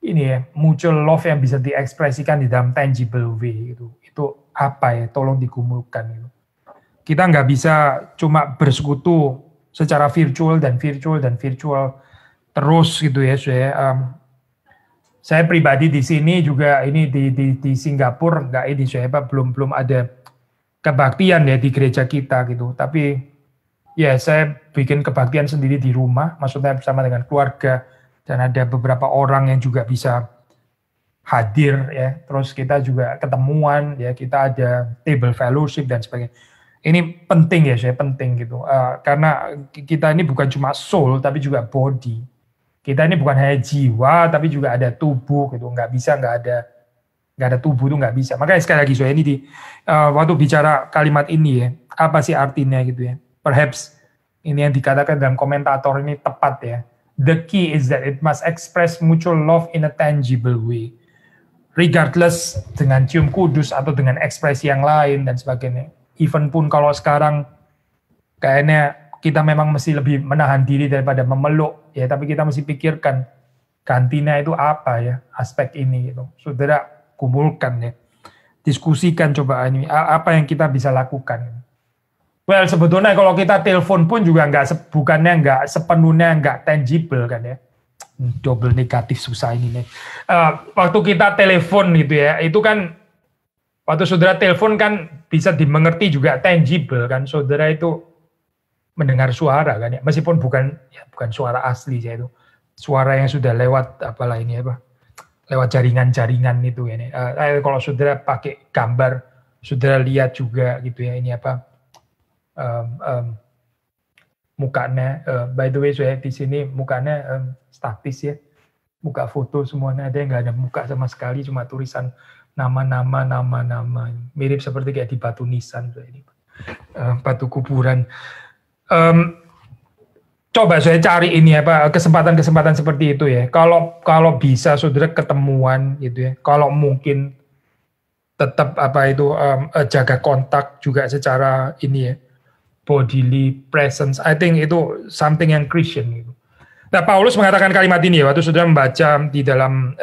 ini ya, mutual love yang bisa diekspresikan di dalam tangible way itu tolong digumulkan gitu. Kita nggak bisa cuma bersekutu secara virtual terus gitu ya saya pribadi di sini juga ini di Singapura nggak ini belum ada kebaktian ya di gereja kita gitu. Tapi ya saya bikin kebaktian sendiri di rumah, maksudnya bersama dengan keluarga dan ada beberapa orang yang juga bisa hadir ya. Terus kita juga ketemuan ya, kita ada table fellowship dan sebagainya. Ini penting ya penting gitu. Karena kita ini bukan cuma soul tapi juga body. Kita ini bukan hanya jiwa tapi juga ada tubuh gitu. Nggak ada tubuh itu nggak bisa. Makanya sekali lagi ini waktu bicara kalimat ini ya, apa sih artinya gitu ya. Perhaps ini yang dikatakan dalam komentator ini tepat ya. The key is that it must express mutual love in a tangible way. Regardless dengan cium kudus atau dengan ekspresi yang lain dan sebagainya. Even pun kalau sekarang kayaknya kita memang mesti lebih menahan diri daripada memeluk ya, tapi kita mesti pikirkan gantinya itu apa ya aspek ini gitu. Saudara kumpulkan ya, diskusikan coba ini apa yang kita bisa lakukan. Well, sebetulnya kalau kita telepon pun juga bukannya nggak sepenuhnya nggak tangible kan ya. Double negatif susah ini nih. Waktu kita telepon gitu ya, itu kan waktu saudara telepon kan bisa dimengerti juga tangible kan. Saudara itu mendengar suara kan ya, meskipun bukan suara asli ya itu. Suara yang sudah lewat lewat jaringan-jaringan itu ya. Kalau saudara pakai gambar, saudara lihat juga gitu ya, ini mukanya, by the way saya di sini mukanya statis ya, muka foto semuanya ada yang nggak ada muka sama sekali, cuma tulisan nama, mirip seperti kayak di batu nisan, batu kuburan. Coba saya cari ini kesempatan-kesempatan seperti itu ya. Kalau bisa saudara ketemuan gitu ya, kalau mungkin tetap jaga kontak juga secara ini ya, bodily presence. I think itu something yang Christian gitu. Nah, Paulus mengatakan kalimat ini ya, waktu sudah membaca di dalam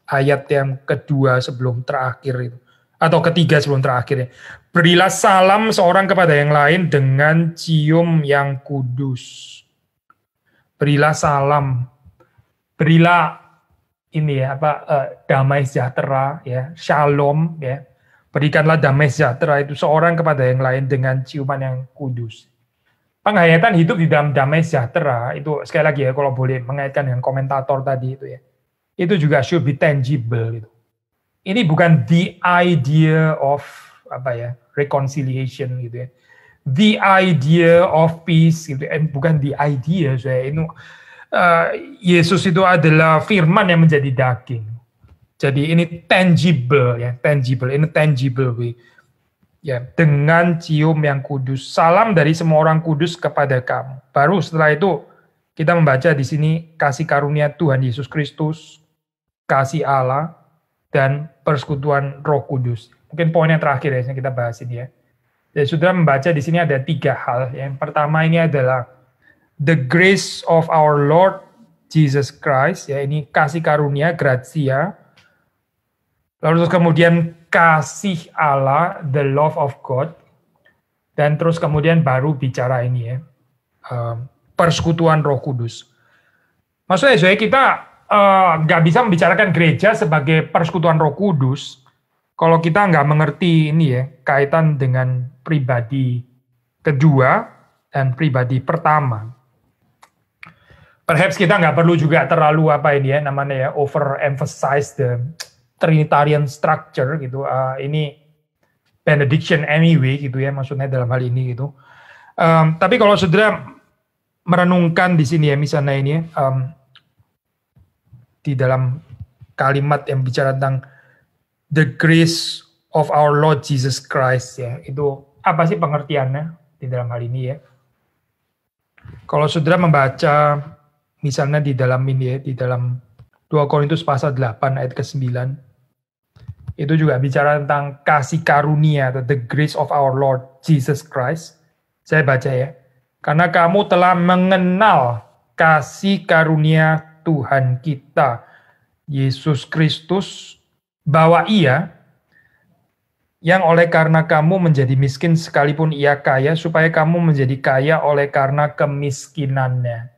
ayat yang kedua sebelum terakhir itu, atau ketiga sebelum terakhir ya. Berilah salam seorang kepada yang lain dengan cium yang kudus. Berilah salam, berilah ini ya damai sejahtera ya, shalom ya. Berikanlah damai sejahtera itu seorang kepada yang lain dengan ciuman yang kudus. Penghayatan hidup di dalam damai sejahtera itu sekali lagi ya, kalau boleh mengaitkan dengan komentator tadi itu ya, itu juga should be tangible gitu. Ini bukan the idea of reconciliation gitu ya, the idea of peace gitu, bukan the idea saya itu. Yesus itu adalah firman yang menjadi daging. Jadi ini tangible ya, ini tangible way. Ya, dengan cium yang kudus. Salam dari semua orang kudus kepada kamu. Baru setelah itu kita membaca di sini kasih karunia Tuhan Yesus Kristus, kasih Allah, dan persekutuan Roh Kudus. Mungkin poin yang terakhir ya yang kita bahas ini ya. Jadi sudah membaca di sini ada 3 hal. Yang pertama ini adalah the grace of our Lord Jesus Christ, ya ini kasih karunia, gratia. Lalu terus kemudian kasih Allah, the love of God. Dan terus kemudian baru bicara ini ya, persekutuan Roh Kudus. Maksudnya kita nggak bisa membicarakan gereja sebagai persekutuan Roh Kudus kalau kita nggak mengerti ini ya, kaitan dengan pribadi kedua dan pribadi pertama. Perhaps kita nggak perlu juga terlalu overemphasize the Trinitarian structure gitu. Ini benediction anyway gitu ya, maksudnya dalam hal ini gitu. Tapi kalau saudara merenungkan di sini ya, misalnya ini ya, di dalam kalimat yang bicara tentang the grace of our Lord Jesus Christ ya, itu apa sih pengertiannya di dalam hal ini ya? Kalau saudara membaca misalnya di dalam ini ya, di dalam 2 Korintus pasal 8 ayat ke-9, itu juga bicara tentang kasih karunia atau the grace of our Lord Jesus Christ. Saya baca ya. Karena kamu telah mengenal kasih karunia Tuhan kita Yesus Kristus, bahwa Ia yang oleh karena kamu menjadi miskin sekalipun Ia kaya, supaya kamu menjadi kaya oleh karena kemiskinannya.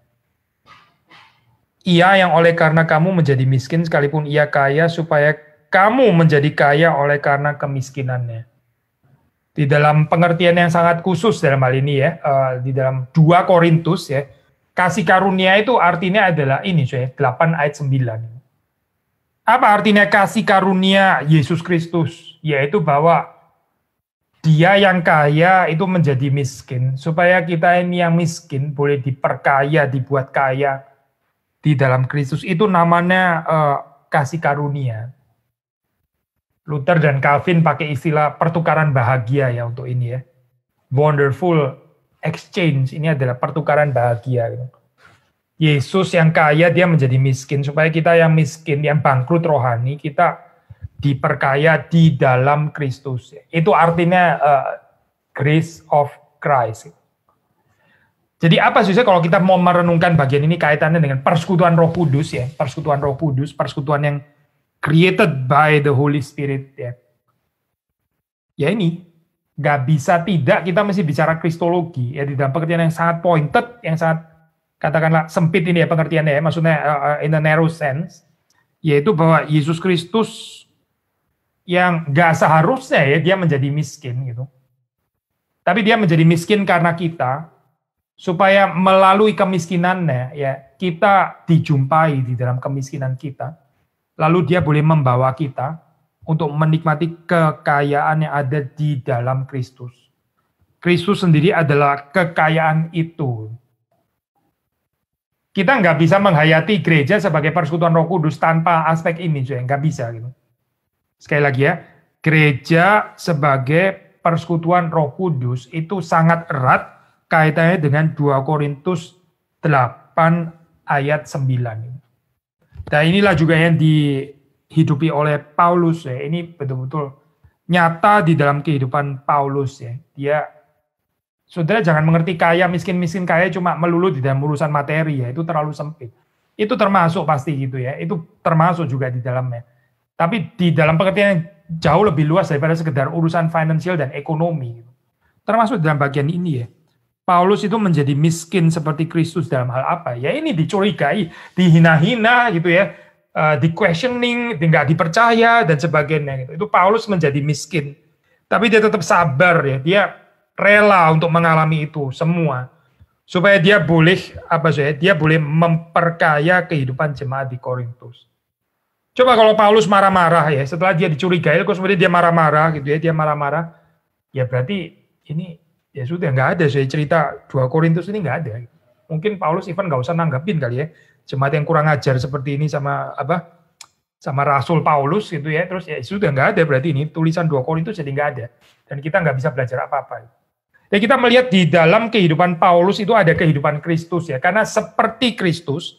Ia yang oleh karena kamu menjadi miskin sekalipun Ia kaya, supaya kamu menjadi kaya oleh karena kemiskinannya. Di dalam pengertian yang sangat khusus dalam hal ini ya, di dalam 2 Korintus ya, kasih karunia itu artinya adalah ini 8 ayat 9. Apa artinya kasih karunia Yesus Kristus? Yaitu bahwa Dia yang kaya itu menjadi miskin, supaya kita ini yang miskin boleh diperkaya, dibuat kaya di dalam Kristus. Itu namanya kasih karunia. Luther dan Calvin pakai istilah pertukaran bahagia ya untuk ini ya. Wonderful exchange, ini adalah pertukaran bahagia. Yesus yang kaya, Dia menjadi miskin, supaya kita yang miskin, yang bangkrut rohani, kita diperkaya di dalam Kristus. Itu artinya grace of Christ. Jadi apa sih kalau kita mau merenungkan bagian ini kaitannya dengan persekutuan Roh Kudus ya, persekutuan Roh Kudus, persekutuan yang created by the Holy Spirit ya. Ya ini nggak bisa tidak, kita mesti bicara kristologi ya, di dalam pengertian yang sangat pointed, yang sangat katakanlah sempit ini ya pengertiannya ya, maksudnya in a narrow sense, yaitu bahwa Yesus Kristus yang nggak seharusnya ya dia menjadi miskin gitu, tapi dia menjadi miskin karena kita, supaya melalui kemiskinannya ya kita dijumpai di dalam kemiskinan kita, lalu dia boleh membawa kita untuk menikmati kekayaan yang ada di dalam Kristus. Kristus sendiri adalah kekayaan itu. Kita nggak bisa menghayati gereja sebagai persekutuan Roh Kudus tanpa aspek ini, nggak bisa gitu. Sekali lagi ya, gereja sebagai persekutuan Roh Kudus itu sangat erat kaitannya dengan 2 Korintus 8 ayat 9. Dan inilah juga yang dihidupi oleh Paulus ya. Ini betul-betul nyata di dalam kehidupan Paulus ya. Saudara jangan mengerti kaya, miskin kaya cuma melulu di dalam urusan materi ya, itu terlalu sempit. Itu termasuk pasti gitu ya, itu termasuk juga di dalamnya. Tapi di dalam pengertian yang jauh lebih luas daripada sekedar urusan finansial dan ekonomi. Gitu. Termasuk dalam bagian ini ya. Paulus itu menjadi miskin seperti Kristus dalam hal apa? Ya ini dicurigai, dihina-hina gitu ya, di questioning, nggak dipercaya dan sebagainya. Gitu. Itu Paulus menjadi miskin. Tapi dia tetap sabar ya, dia rela untuk mengalami itu semua supaya dia boleh dia boleh memperkaya kehidupan jemaat di Korintus. Coba kalau Paulus marah-marah ya, setelah dia dicurigai terus kemudian dia marah-marah gitu ya, ya berarti ini ya sudah nggak ada saya cerita 2 Korintus ini nggak ada. Mungkin Paulus even nggak usah nanggapin kali ya, jemaat yang kurang ajar seperti ini sama Rasul Paulus gitu ya, terus ya sudah nggak ada berarti ini tulisan 2 Korintus jadi nggak ada dan kita nggak bisa belajar apa-apa. Ya kita melihat di dalam kehidupan Paulus itu ada kehidupan Kristus ya, karena seperti Kristus,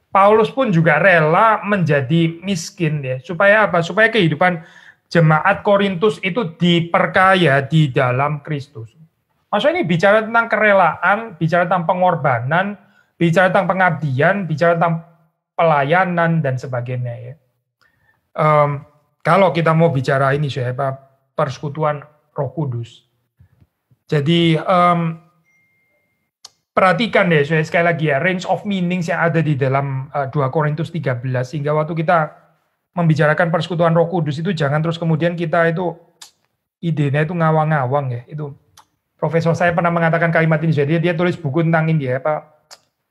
Paulus pun juga rela menjadi miskin ya, supaya apa? Supaya kehidupan jemaat Korintus itu diperkaya di dalam Kristus. Maksudnya ini bicara tentang kerelaan, bicara tentang pengorbanan, bicara tentang pengabdian, bicara tentang pelayanan dan sebagainya ya. Kalau kita mau bicara ini siapa persekutuan Roh Kudus. Jadi perhatikan deh sekali lagi ya, range of meanings yang ada di dalam 2 Korintus 13, sehingga waktu kita membicarakan persekutuan Roh Kudus itu jangan terus kemudian kita itu idenya itu ngawang-ngawang ya. Itu profesor saya pernah mengatakan kalimat ini, jadi dia tulis buku tentang ini ya,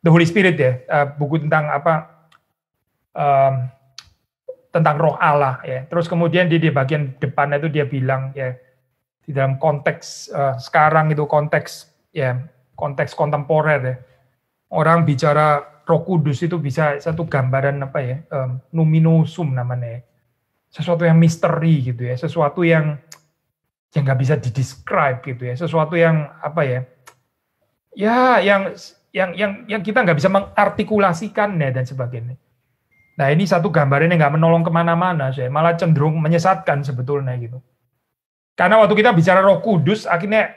The Holy Spirit ya, buku tentang tentang Roh Allah ya. Terus kemudian di bagian depan itu dia bilang ya, di dalam konteks sekarang itu konteks kontemporer ya. Orang bicara Roh Kudus itu bisa satu gambaran numinosum namanya ya. Sesuatu yang misteri gitu ya, sesuatu yang nggak bisa didescribe gitu ya, sesuatu yang yang kita nggak bisa mengartikulasikannya dan sebagainya. Nah ini satu gambaran yang nggak menolong kemana-mana, saya malah cenderung menyesatkan sebetulnya gitu. Karena waktu kita bicara Roh Kudus, akhirnya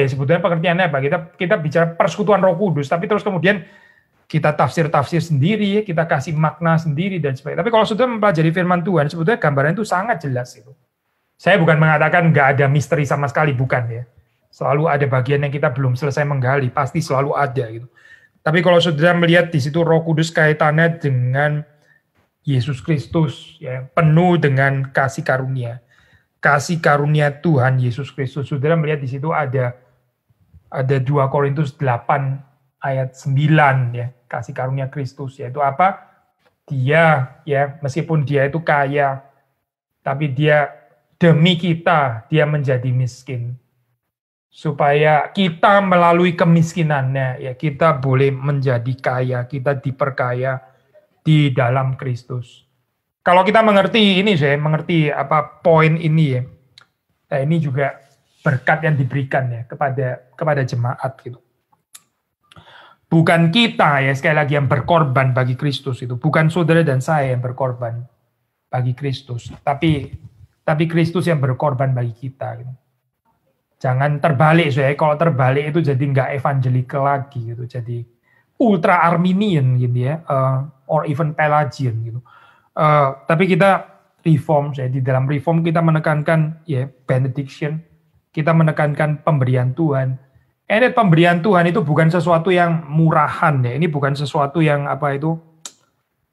sebetulnya pengertiannya apa? Kita bicara persekutuan Roh Kudus, tapi terus kemudian kita tafsir sendiri, kita kasih makna sendiri dan sebagainya. Tapi kalau sudah mempelajari firman Tuhan, sebetulnya gambaran itu sangat jelas itu. Saya bukan mengatakan nggak ada misteri sama sekali, bukan ya. Selalu ada bagian yang kita belum selesai menggali, pasti selalu ada gitu. Tapi kalau sudah melihat di situ Roh Kudus kaitannya dengan Yesus Kristus, ya, penuh dengan kasih karunia. Kasih karunia Tuhan Yesus Kristus. Saudara melihat di situ ada 2 Korintus 8 ayat 9 ya, kasih karunia Kristus, yaitu apa? Dia ya, meskipun dia itu kaya, tapi dia demi kita dia menjadi miskin. Supaya kita melalui kemiskinannya ya kita boleh menjadi kaya, kita diperkaya di dalam Kristus. Kalau kita mengerti ini, saya mengerti poin ini ya. Nah, ini juga berkat yang diberikan ya kepada jemaat gitu. Bukan kita ya sekali lagi yang berkorban bagi Kristus itu, bukan saudara dan saya yang berkorban bagi Kristus, tapi Kristus yang berkorban bagi kita gitu. Jangan terbalik saya, kalau terbalik itu jadi nggak evangelical lagi gitu, jadi ultra Arminian gitu ya, or even Pelagian gitu. Tapi kita reform, di dalam reform kita menekankan ya benediction, kita menekankan pemberian Tuhan. Pemberian Tuhan itu bukan sesuatu yang murahan ya. Ini bukan sesuatu yang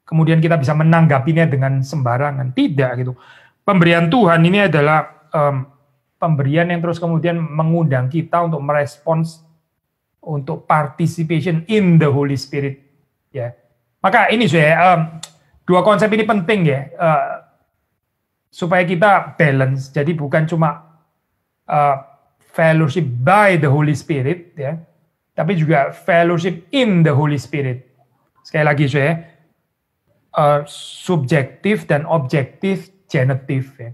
kemudian kita bisa menanggapinya dengan sembarangan. Tidak gitu. Pemberian Tuhan ini adalah pemberian yang terus kemudian mengundang kita untuk merespons, untuk participation in the Holy Spirit. Ya, maka ini dua konsep ini penting ya, supaya kita balance. Jadi bukan cuma fellowship by the Holy Spirit, ya, tapi juga fellowship in the Holy Spirit. Sekali lagi subjektif dan objektif, genitif. Ya.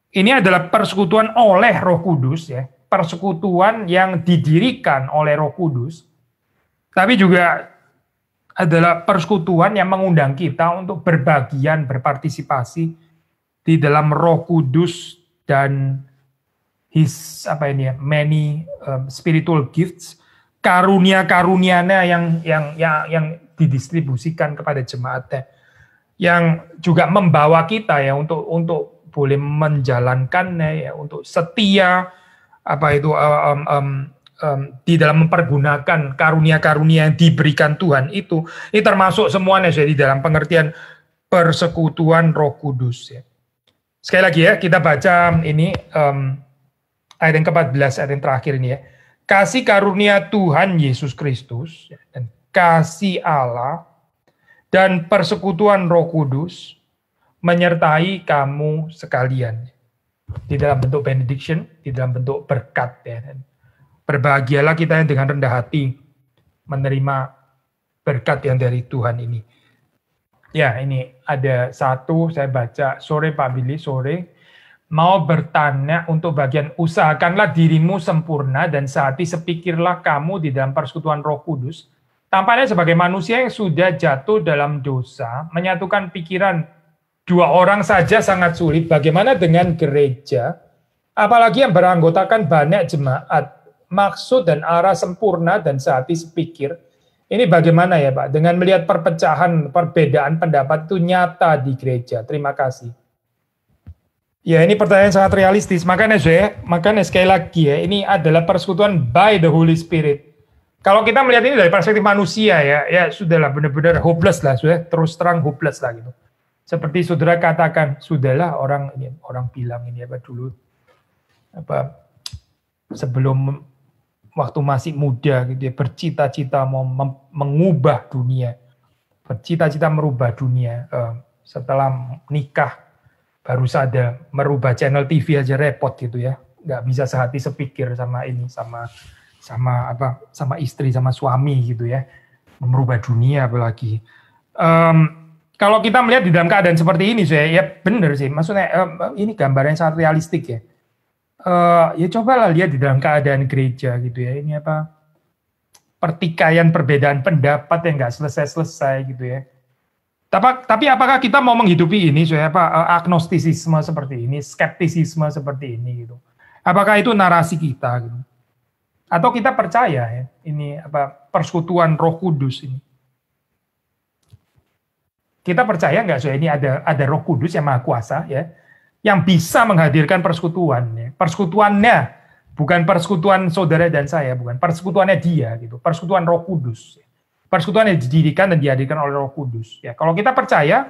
Ini adalah persekutuan oleh Roh Kudus, ya, persekutuan yang didirikan oleh Roh Kudus, tapi juga adalah persekutuan yang mengundang kita untuk berbagian, berpartisipasi di dalam Roh Kudus dan his many spiritual gifts, karunia-karunianya yang didistribusikan kepada jemaatnya, yang juga membawa kita ya untuk boleh menjalankannya ya, untuk setia di dalam mempergunakan karunia-karunia yang diberikan Tuhan itu. Ini termasuk semuanya di dalam pengertian persekutuan Roh Kudus ya. Sekali lagi ya, kita baca ini ayat yang ke-14, ayat yang terakhir ini ya. Kasih karunia Tuhan Yesus Kristus ya, dan kasih Allah dan persekutuan Roh Kudus menyertai kamu sekalian. Di dalam bentuk benediction, di dalam bentuk berkat ya. Dan berbahagialah kita yang dengan rendah hati menerima berkat yang dari Tuhan ini. Ya, ini ada satu, saya baca sore Pak Billy, sore. Mau bertanya untuk bagian usahakanlah dirimu sempurna dan sehati sepikirlah kamu di dalam persekutuan Roh Kudus. Tampaknya sebagai manusia yang sudah jatuh dalam dosa, menyatukan pikiran dua orang saja sangat sulit. Bagaimana dengan gereja? Apalagi yang beranggotakan banyak jemaat. Maksud dan arah sempurna dan sehati sepikir. Ini bagaimana ya Pak? Dengan melihat perpecahan, perbedaan pendapat itu nyata di gereja. Terima kasih. Ya, ini pertanyaan sangat realistis. Makanya sekali lagi ya, ini adalah persekutuan by the Holy Spirit. Kalau kita melihat ini dari perspektif manusia ya sudahlah benar-benar hopeless lah, sudah terus terang hopeless lah gitu. Seperti saudara katakan, sudahlah orang bilang ini dulu sebelum waktu masih muda gitu ya, bercita-cita mau mengubah dunia, bercita-cita merubah dunia. Setelah nikah baru sadar merubah channel TV aja repot gitu ya, nggak bisa sehati sepikir sama ini, sama istri, sama suami gitu ya, merubah dunia apalagi. Kalau kita melihat di dalam keadaan seperti ini, ya benar sih, maksudnya ini gambaran yang sangat realistik ya. Ya cobalah lihat di dalam keadaan gereja gitu ya, ini pertikaian perbedaan pendapat yang nggak selesai gitu ya. Tapi apakah kita mau menghidupi ini agnostisisme seperti ini, skeptisisme seperti ini gitu? Apakah itu narasi kita gitu? Atau kita percaya ya ini persekutuan Roh Kudus ini? Kita percaya nggak ini ada Roh Kudus yang Maha Kuasa ya, yang bisa menghadirkan persekutuan ya. Persekutuannya bukan persekutuan saudara dan saya, bukan persekutuannya dia gitu, persekutuan Roh Kudus. Persekutuan yang didirikan dan dihadirkan oleh Roh Kudus. Ya, kalau kita percaya,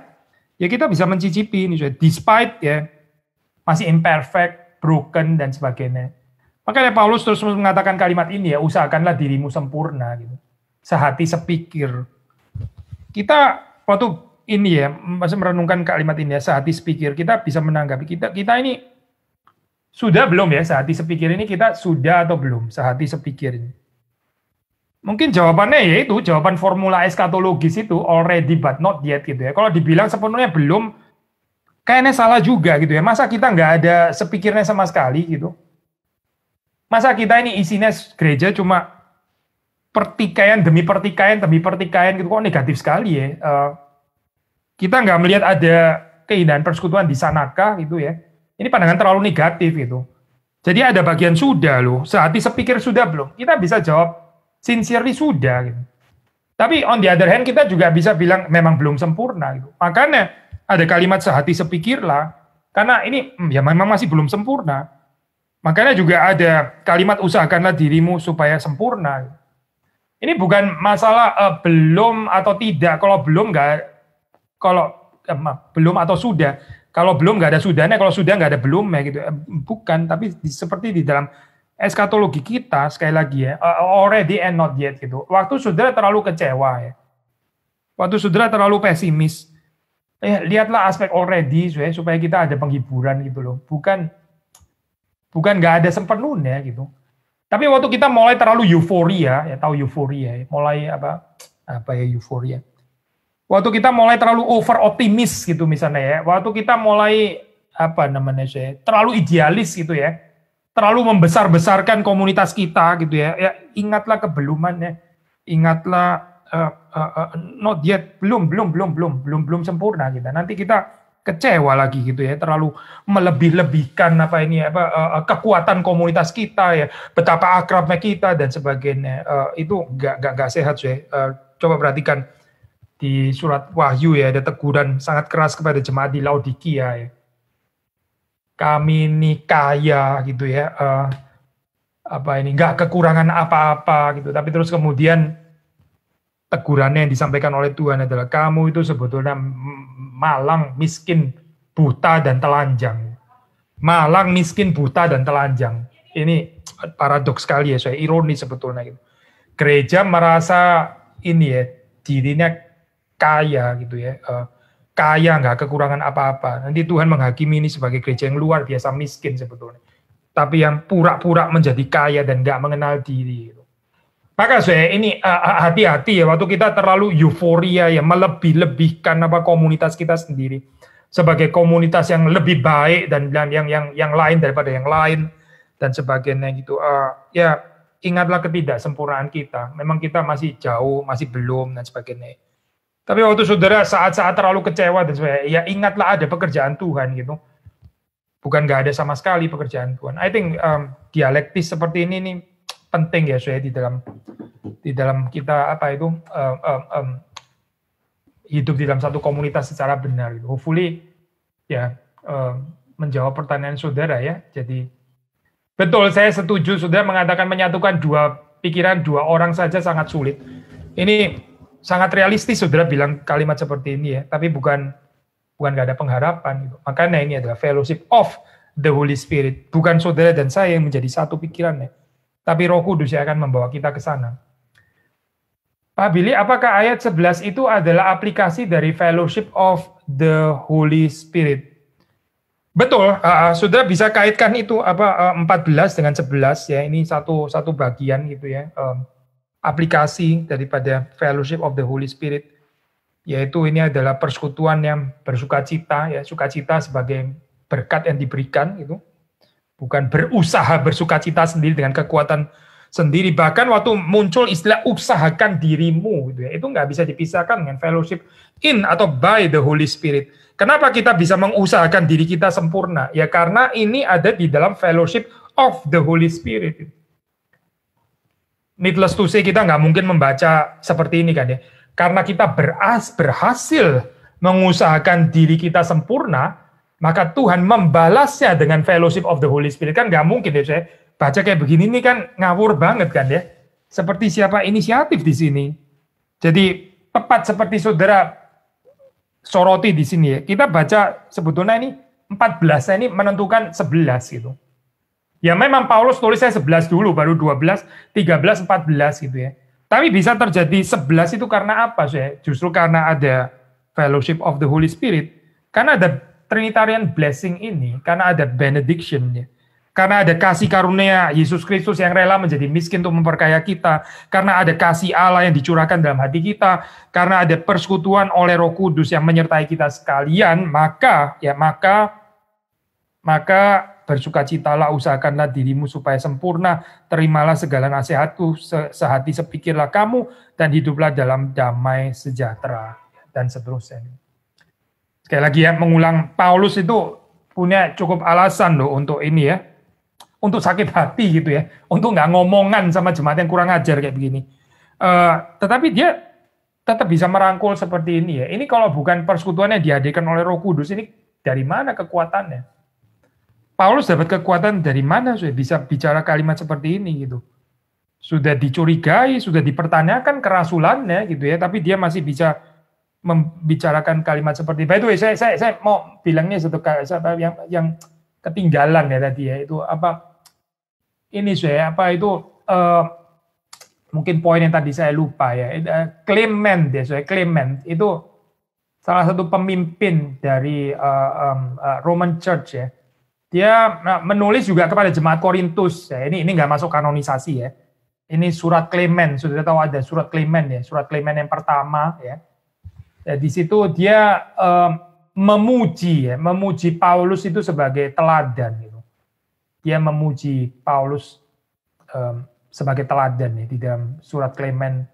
ya kita bisa mencicipi ini, despite ya masih imperfect, broken dan sebagainya. Makanya Paulus terus mengatakan kalimat ini ya, usahakanlah dirimu sempurna gitu, sehati sepikir. Kita waktu ini ya masih merenungkan kalimat ini ya, sehati sepikir, kita bisa menanggapi kita ini sudah belum ya sehati sepikir ini, kita sudah atau belum sehati sepikir ini. Mungkin jawabannya yaitu jawaban formula eskatologis itu, already but not yet gitu ya. Kalau dibilang sepenuhnya belum, kayaknya salah juga gitu ya. Masa kita nggak ada sepikirnya sama sekali gitu? Masa kita ini isinya gereja cuma pertikaian demi pertikaian gitu, kok negatif sekali ya? Kita nggak melihat ada keindahan persekutuan di sanakah gitu ya? Ini pandangan terlalu negatif gitu. Jadi ada bagian sudah loh, sehati sepikir sudah belum? Kita bisa jawab sincerely sudah gitu. Tapi on the other hand kita juga bisa bilang memang belum sempurna gitu. Makanya ada kalimat sehati sepikirlah, karena ini ya memang masih belum sempurna. Makanya juga ada kalimat usahakanlah dirimu supaya sempurna. Ini bukan masalah belum atau tidak. Kalau belum nggak, kalau belum atau sudah. Kalau belum nggak ada sudahnya, kalau sudah nggak ada belumnya gitu. Bukan, tapi seperti di dalam eskatologi kita sekali lagi ya, already and not yet gitu. Waktu saudara terlalu kecewa ya, waktu saudara terlalu pesimis, lihatlah aspek already supaya kita ada penghiburan gitu loh. Bukan nggak ada sepenuhnya gitu. Tapi waktu kita mulai terlalu euforia, ya tahu euforia, ya, mulai apa ya euforia. Waktu kita mulai terlalu over optimis gitu misalnya ya, waktu kita mulai terlalu idealis gitu ya, terlalu membesar-besarkan komunitas kita gitu ya, ingatlah kebelumannya, ingatlah not yet, belum sempurna kita. Nanti kita kecewa lagi gitu ya, terlalu melebih-lebihkan kekuatan komunitas kita ya, betapa akrabnya kita dan sebagainya. Itu nggak sehat ya. Coba perhatikan di surat Wahyu ya, ada teguran sangat keras kepada jemaat di Laodikia ya. Kami ini kaya gitu ya, nggak kekurangan apa-apa gitu, tapi terus kemudian tegurannya yang disampaikan oleh Tuhan adalah kamu itu sebetulnya malang, miskin, buta, dan telanjang. Malang, miskin, buta, dan telanjang. Ini paradoks sekali ya, saya ironis sebetulnya. Gitu. Gereja merasa ini ya, dirinya kaya gitu ya, kaya nggak kekurangan apa-apa. Nanti Tuhan menghakimi ini sebagai gereja yang luar biasa miskin sebetulnya. Tapi yang pura-pura menjadi kaya dan nggak mengenal diri. Gitu. Maka saya ini hati-hati ya, waktu kita terlalu euforia ya, melebih-lebihkan komunitas kita sendiri sebagai komunitas yang lebih baik dan yang lain daripada yang lain dan sebagainya gitu. Ya ingatlah ketidaksempurnaan kita. Memang kita masih jauh, masih belum dan sebagainya. Tapi waktu saudara saat-saat terlalu kecewa dan sebagainya, ya ingatlah ada pekerjaan Tuhan gitu. Bukan nggak ada sama sekali pekerjaan Tuhan. I think dialektis seperti ini nih penting ya saya di dalam kita hidup di dalam satu komunitas secara benar gitu. Hopefully ya menjawab pertanyaan saudara ya. Jadi betul, saya setuju saudara mengatakan menyatukan dua pikiran dua orang saja sangat sulit. Ini sangat realistis saudara bilang kalimat seperti ini ya, tapi bukan nggak ada pengharapan gitu. Makanya ini adalah fellowship of the Holy Spirit. Bukan saudara dan saya yang menjadi satu pikirannya, tapi Roh Kudus yang akan membawa kita ke sana. Pak Billy, apakah ayat 11 itu adalah aplikasi dari fellowship of the Holy Spirit? Betul, saudara bisa kaitkan itu 14 dengan 11 ya, ini satu bagian gitu ya. Aplikasi daripada fellowship of the Holy Spirit, yaitu ini adalah persekutuan yang bersukacita ya, sukacita sebagai berkat yang diberikan itu. Bukan berusaha bersukacita sendiri dengan kekuatan sendiri. Bahkan waktu muncul istilah usahakan dirimu, gitu ya, itu nggak bisa dipisahkan dengan fellowship in atau by the Holy Spirit. Kenapa kita bisa mengusahakan diri kita sempurna? Ya karena ini ada di dalam fellowship of the Holy Spirit. Needless to say, kita nggak mungkin membaca seperti ini kan ya. Karena kita berhasil mengusahakan diri kita sempurna, maka Tuhan membalasnya dengan fellowship of the Holy Spirit. Kan nggak mungkin ya, saya baca kayak begini ini kan ngawur banget kan ya. Seperti siapa inisiatif di sini. Jadi tepat seperti saudara soroti di sini ya. Kita baca sebetulnya ini 14, ini menentukan 11 gitu. Ya memang Paulus tulisnya 11 dulu, baru 12, 13, 14 gitu ya. Tapi bisa terjadi 11 itu karena apa sih? Justru karena ada fellowship of the Holy Spirit. Karena ada Trinitarian blessing ini, karena ada benediction-nya. Karena ada kasih karunia Yesus Kristus yang rela menjadi miskin untuk memperkaya kita. Karena ada kasih Allah yang dicurahkan dalam hati kita. Karena ada persekutuan oleh Roh Kudus yang menyertai kita sekalian. Maka bersukacitalah, usahakanlah dirimu supaya sempurna. Terimalah segala nasihatku, sehati sepikirlah kamu, dan hiduplah dalam damai sejahtera. Dan seterusnya. Sekali lagi ya, mengulang, Paulus itu punya cukup alasan loh untuk ini ya. Untuk sakit hati gitu ya, untuk nggak ngomongan sama jemaat yang kurang ajar kayak begini. Tetapi dia tetap bisa merangkul seperti ini ya. Ini kalau bukan persekutuan yang dihadirkan oleh Roh Kudus, ini dari mana kekuatannya? Paulus dapat kekuatan dari mana saya bisa bicara kalimat seperti ini gitu. Sudah dicurigai, sudah dipertanyakan kerasulannya gitu ya, tapi dia masih bisa membicarakan kalimat seperti itu. By the way, saya mau bilangnya satu yang ketinggalan ya tadi ya, itu apa ini saya apa itu mungkin poin yang tadi saya lupa ya. Clement ya, saya Clement itu salah satu pemimpin dari Roman Church ya. Dia menulis juga kepada jemaat Korintus ya. Ini nggak masuk kanonisasi ya. Ini surat Clement, sudah tahu ada surat Clement ya, surat Clement yang pertama ya. Di situ dia memuji Paulus itu sebagai teladan gitu. Dia memuji Paulus sebagai teladan ya di dalam surat Clement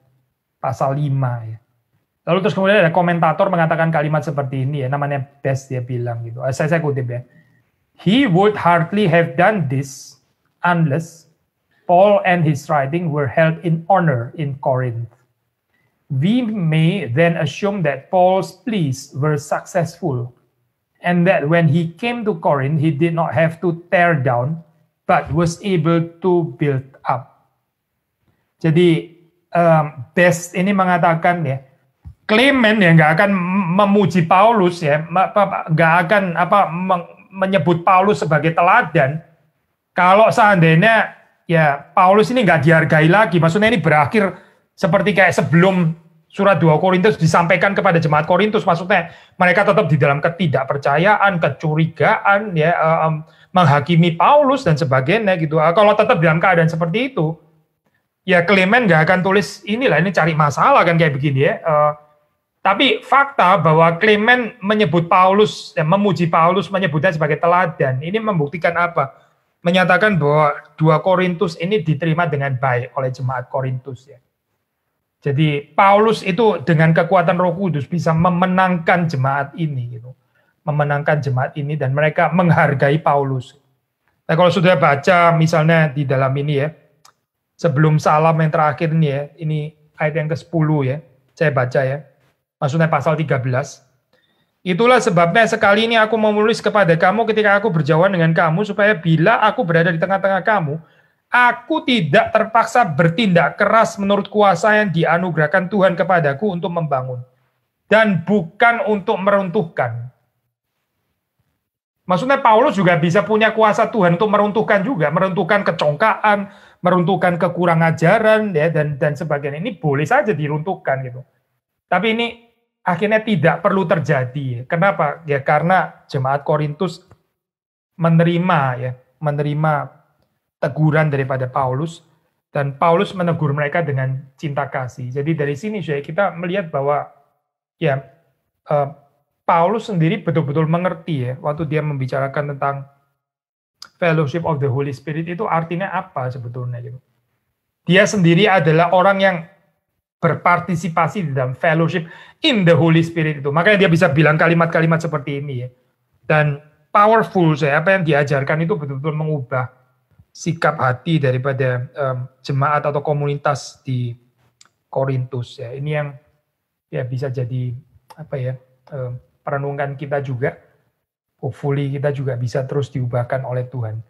pasal 5 ya. Lalu terus kemudian ada komentator mengatakan kalimat seperti ini ya, namanya Best dia bilang gitu. Saya kutip ya. He would hardly have done this unless Paul and his writing were held in honor in Corinth. We may then assume that Paul's pleas were successful and that when he came to Corinth, he did not have to tear down, but was able to build up. Jadi Best ini mengatakan ya, Clement ya nggak akan memuji Paulus ya, nggak akan menyebut Paulus sebagai teladan kalau seandainya ya Paulus ini nggak dihargai lagi. Maksudnya ini berakhir seperti kayak sebelum surat 2 Korintus disampaikan kepada jemaat Korintus. Maksudnya mereka tetap di dalam ketidakpercayaan, kecurigaan, ya menghakimi Paulus dan sebagainya gitu. Kalau tetap dalam keadaan seperti itu, ya Clement nggak akan tulis inilah, ini cari masalah kan kayak begini ya. Tapi fakta bahwa Clement menyebut Paulus, memuji Paulus, menyebutnya sebagai teladan, ini membuktikan apa? Menyatakan bahwa 2 Korintus ini diterima dengan baik oleh jemaat Korintus ya. Jadi Paulus itu dengan kekuatan Roh Kudus bisa memenangkan jemaat ini gitu. Memenangkan jemaat ini dan mereka menghargai Paulus. Nah, kalau sudah baca misalnya di dalam ini ya, sebelum salam yang terakhir ini ya, ini ayat yang ke-10 ya. Saya baca ya. Maksudnya pasal 13. Itulah sebabnya sekali ini aku menulis kepada kamu ketika aku berjauhan dengan kamu, supaya bila aku berada di tengah-tengah kamu, aku tidak terpaksa bertindak keras menurut kuasa yang dianugerahkan Tuhan kepadaku untuk membangun, dan bukan untuk meruntuhkan. Maksudnya Paulus juga bisa punya kuasa Tuhan untuk meruntuhkan juga, meruntuhkan kecongkaan, meruntuhkan kekurang ajaran, ya, dan sebagainya. Ini boleh saja diruntuhkan gitu. Tapi ini akhirnya tidak perlu terjadi. Kenapa? Ya karena jemaat Korintus menerima teguran daripada Paulus, dan Paulus menegur mereka dengan cinta kasih. Jadi dari sini kita melihat bahwa ya Paulus sendiri betul-betul mengerti ya waktu dia membicarakan tentang fellowship of the Holy Spirit itu artinya apa sebetulnya gitu. Dia sendiri adalah orang yang berpartisipasi di dalam fellowship in the Holy Spirit itu. Makanya dia bisa bilang kalimat-kalimat seperti ini ya. Dan powerful apa yang diajarkan itu betul-betul mengubah sikap hati daripada jemaat atau komunitas di Korintus ya. Ini yang ya bisa jadi perenungan kita juga. Hopefully kita juga bisa terus diubahkan oleh Tuhan.